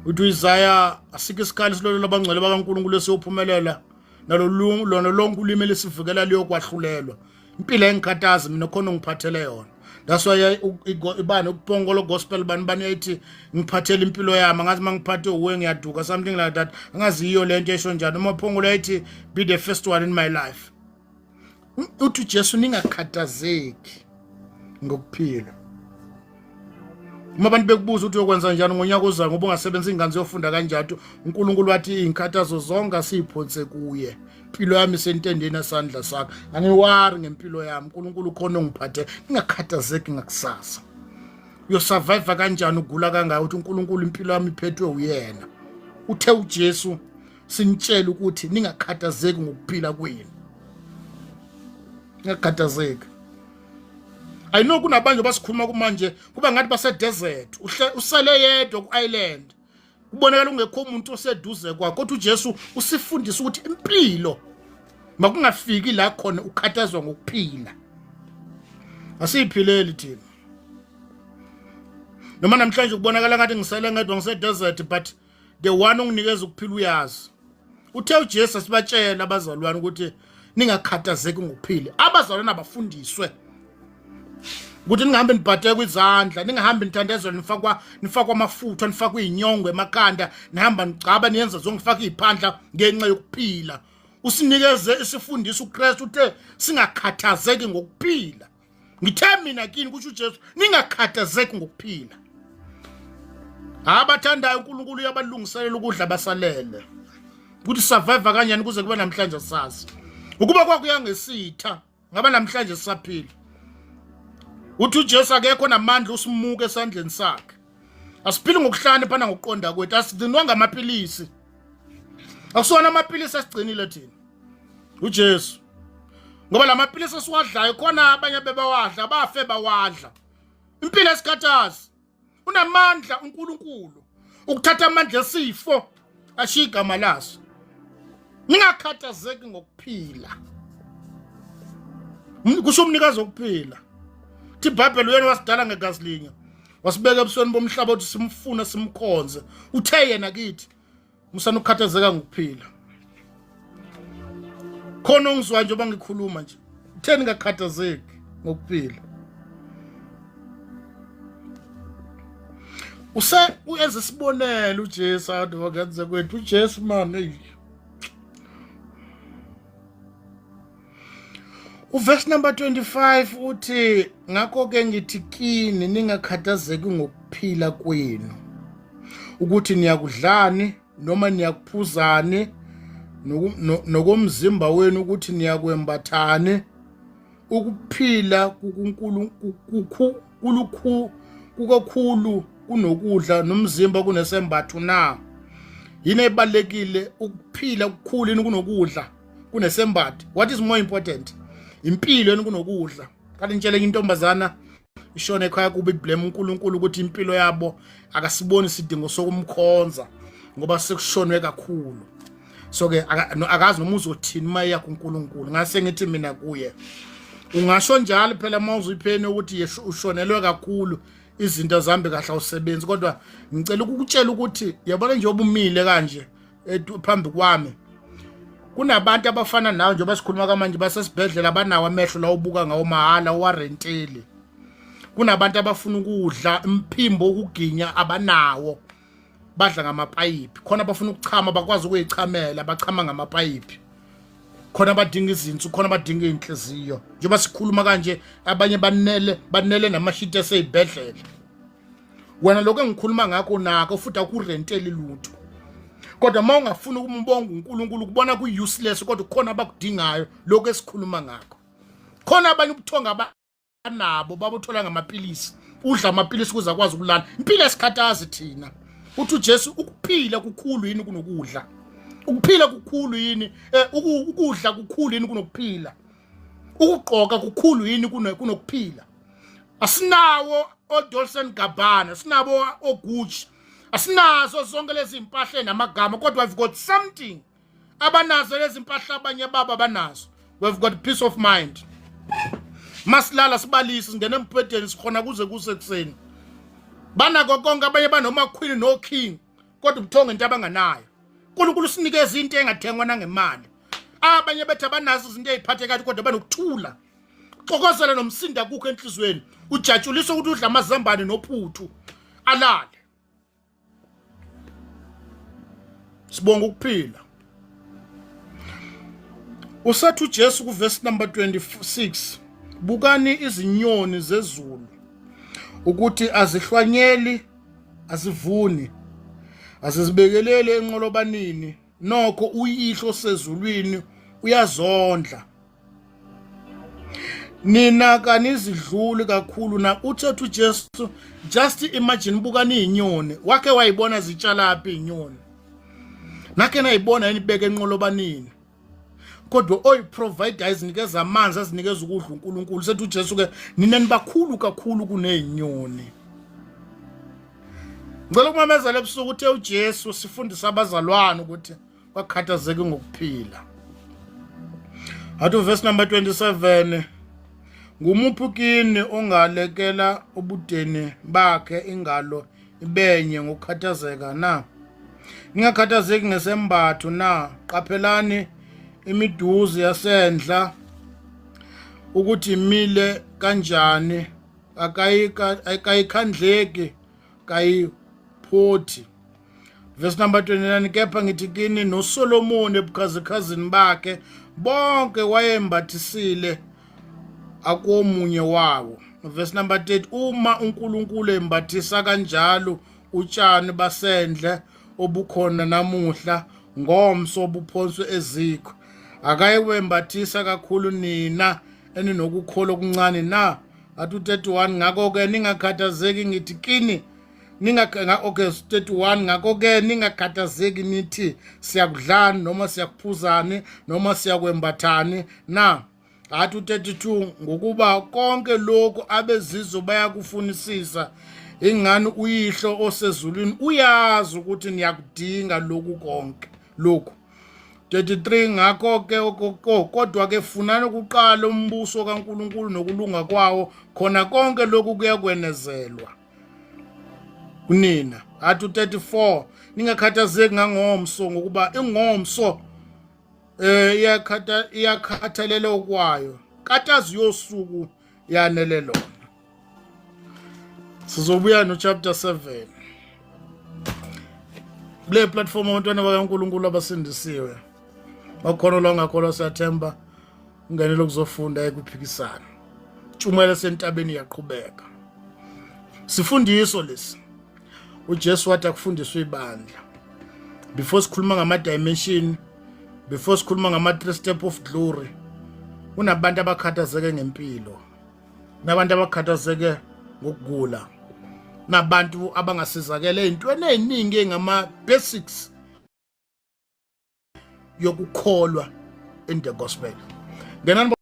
uthi Isaiah asike isikhali silolo labangcwele bakaNkulunkulu esiyophumelela nalona lonke ulimi lesivikela liyo kwahlulelwa impilo engikhathaza mina khona ngiphathele yona That's why ibani ukupongolo gospel bani yayithi ngiphathele impilo yami angazi mangiphathe uwe ngiyaduka something like that angazi iyo lento esho njalo uma phongolo yayithi be the first one in my life. Uthi Jesu ningakhathazeki ngokuphila. Uma abantu bekubuza ukuthi uyokwenza njani ngonyaka ozayo ngoba ungasebenza ingane ziyofunda kanjalo uNkulunkulu wathi izinkathazo zonke asiphonse kuye. Impilo yami sentendeni esandla sakhe. Angiwari ngempilo yami uNkulunkulu khona ongiphathe ngingakhathazeki ngakusasa. Uyo survive kanjani ugula kangaka uthi uNkulunkulu impilo yami iphethwe uyena. Uthe uJesu sinitshela ukuthi ningakhathazeki ngokuphila kwenu. Ngakhathazeki. I know kunabanye basikhuluma kumanje kuba ngathi base desert usele yedwa ku island kubonakala ungekho umuntu oseduze kwakho kodwa uJesu usifundisa ukuthi impilo makungafiki la khona ukhathazwa ngokuphila asiphileli thina noma namhlanje kubonakala ngathi ngisele ngedwa ngise desert but the one onginikeza ukuphila uyazi uthe uJesu sibatshela abazalwane ukuthi ningakhathazeki ngokuphila abazalwane abafundiswe ukuthi ningahambe nibhathe kwizandla ningahambe nithandezwe nifakwa amafutha nifakwa izinyongo emakhanda nihamba nicaba niyenza zonke nifaka iziphandla ngenxa yokuphila usinikeze isifundisa uKristu uthe singakhathazeki ngokuphila ngithe mina kini kusho uJesu ningakhathazeki ngokuphila abathandayo uNkulunkulu uyabalungiselela ukudla basalele ukuthi survive kanjani kuze kube namhlanje sazi ukuba kwakuyangesitha ngaba namhlanje sisaphila uthi uJesu akekho namandla usimuke esandleni sakhe asiphili ngokuhlane phana ngokuqonda kwethu asidinwa ngamapilisi akusona amapilisi asigcinile thina uJesu ngoba lamapilisi esiwadlayo khona abanye bebawadla bafe bawadla impilo esikhathazi unamandla uNkulunkulu ukuthatha amandla esifo ashika malaso ningakhathazeki ngokuphila kusho umnikazi wokuphila iBhayibheli uyena wasidala ngegazi linye wasibeka ebusweni bomhlaba ukuthi simfuna simkhonze uthe yena kithi musana ukukhathazeka ngokuphila khona ungizwa nje bangikhuluma nje utheni ngakhathazeki ngokuphila uyenza isibonelo uJesu athi wakenze kwethu uJesu man Verse number 25 uthi ngakho ke ngithi kini ningakhathazeki ngokuphila kwenu ukuthi niyakudlani noma niyakuphuzani nokomzimba wenu ukuthi niyakwembathane ukuphila kukakhulu kunokudla nomzimba kunesembatho na yini ebalekile ukuphila kukhulu kunokudla kunesembatho what is more important impilo yenu kunokudla kanti ngitshela intombazana ishona ekhaya kuba iblame uNkulunkulu ukuthi impilo yabo akasiboni isidingo sokumkhonza ngoba sekushonwe kakhulu so ke akazi noma uzothini maye yakho uNkulunkulu ngase ngithi mina kuye ungasho njalo phela mawuziphene ukuthi ushonelwe kakhulu izinto zambe kahle usebenzi kodwa ngicela ukukutshela ukuthi yabona nje obumile kanje phambi kwami kunabantu abafana nawe nje basikhuluma kamanje basesibhedlela abanawo amehlo la ubuka ngawo mahala owarentele kunabantu abafuna ukudla imphimbo ukuginya abanawo badla ngamapayipi khona abafuna ukuchama bakwazi ukuyichamela bachama ngamapayipi khona abadinga izinso khona abadinga inhliziyo njengoba sikhuluma kanje abanye banele namashiti eseyibhedlela wena lokho engikhuluma ngakho nako futhi akurentele lutho kodwa mawungafuna ukumbonga uNkulunkulu kubona ku-useless kodwa khona abakudingayo lokho esikhuluma ngakho khona abanye ubuthonga abanabo babuthola ngamapilisi udla amapilisi kuze akwazi ukulala impilo esikhathazi thina uthi uJesu ukuphila kukhulu yini kunokudla ukuphila kukhulu yini ukudla kukhulu yini kunokuphila ukugqoka kukhulu yini kunokuphila asinawo oDolce & Gabbana asinabo oGucci asinazo zonke lezi impahla namagama kodwa we've got something abanazo lezi impahla abanye baba banazo we've got peace of mind masilala sibalisi singena empedeni sikhona kuze kusekuseni banako konke abanye banoma queen no king kodwa ubuthonga into abanganayo uNkulunkulu usinikeza into engathengwa nangemali abanye bethu abanazo izinto eziphathekayo kodwa banokuthula xokozela nomsinda kukho enhlizweni ujatshulisa ukuthi udla amazambane nophuthu alale. Sibonga ukuphila. Usathi uJesu kuverse number 26, bukani izinyoni zezulu ukuthi azihlwanyeli, azivuni, azizibekelele enqolobanini, nokho uyihlo sezulwini uyazondla. Nina kanizidluli kakhulu na. Uthethe uJesu, just imagine, bukani inyoni. Wake wayibona zitshala phi inyoni? Nake nayibona yini ibeke enqolobanini? Kodwa oyiprovide izinikeza amanzi, azinikeza ukudla uNkulunkulu. Sethu uJesu ke nina nibakhulu kakhulu kunezinyoni. Ngicela ukumamezela ebusuku uthe uJesu sifundisa abazalwane ukuthi bakhathazeke ngokuphila. Athi verse number 27, ngumuphi kini ongalekela ubudeni bakhe ingalo ibenye ngokukhathazeka na? Ningakhathazeki ngesembatho na? Qaphelani imiduzi yasendla ukuthi imile kanjani, akayikhandleki kayiphothi. Verse number 29, kepha ngithi kini noSolomoni ebukhazikazini bakhe bonke wayembathisile akomunye wawo. Verse number 30, uma uNkulunkulu embathisa kanjalo utshani basendle obukhona namuhla ngomso obuphonswe ezikho, akayiwembathisa kakhulu nina eninokukholwa okuncane na? Athi 31, ngakho-ke ningakhathazeki ngithi kini okay, 31, ngakho-ke ningakhathazeki nithi siyakudlani noma siyakuphuzani noma siyakwembathani na? Athi 32, ngokuba konke lokhu abezizwe bayakufunisisa, ingani uyihlo osezulwini uyazi ukuthi niyakudinga lokhu konke lokhu. 33, ngakho-ke kodwa-ke funani kuqala umbuso kaNkulunkulu nokulunga kwawo, khona konke lokhu kuyakwenezelwa kunina. Athi 34, ningakhathazeki ngangomso, ngokuba ingomso iyakhathalela okwayo, katazi yosuku yanele lona. Sizobuya no chapter 7 kule platform abantwana bakaNkulunkulu abasindisiwe. Bakhona la ngakholwa siyathemba ungenele ukuzofunda ekuphikisana. Tshumayela sentabeni yaqhubeka. Sifundiso lesi uJesu wathi akufundiswe ibandla. Before sikhuluma ngama dimension, before sikhuluma ngama 3 step of glory, unabantu abakhathazeke ngempilo, nabantu abakhathazeke ngokugula, nabantu abangasizakele ezintweni eziningi engama basics yokukholwa in the gospel.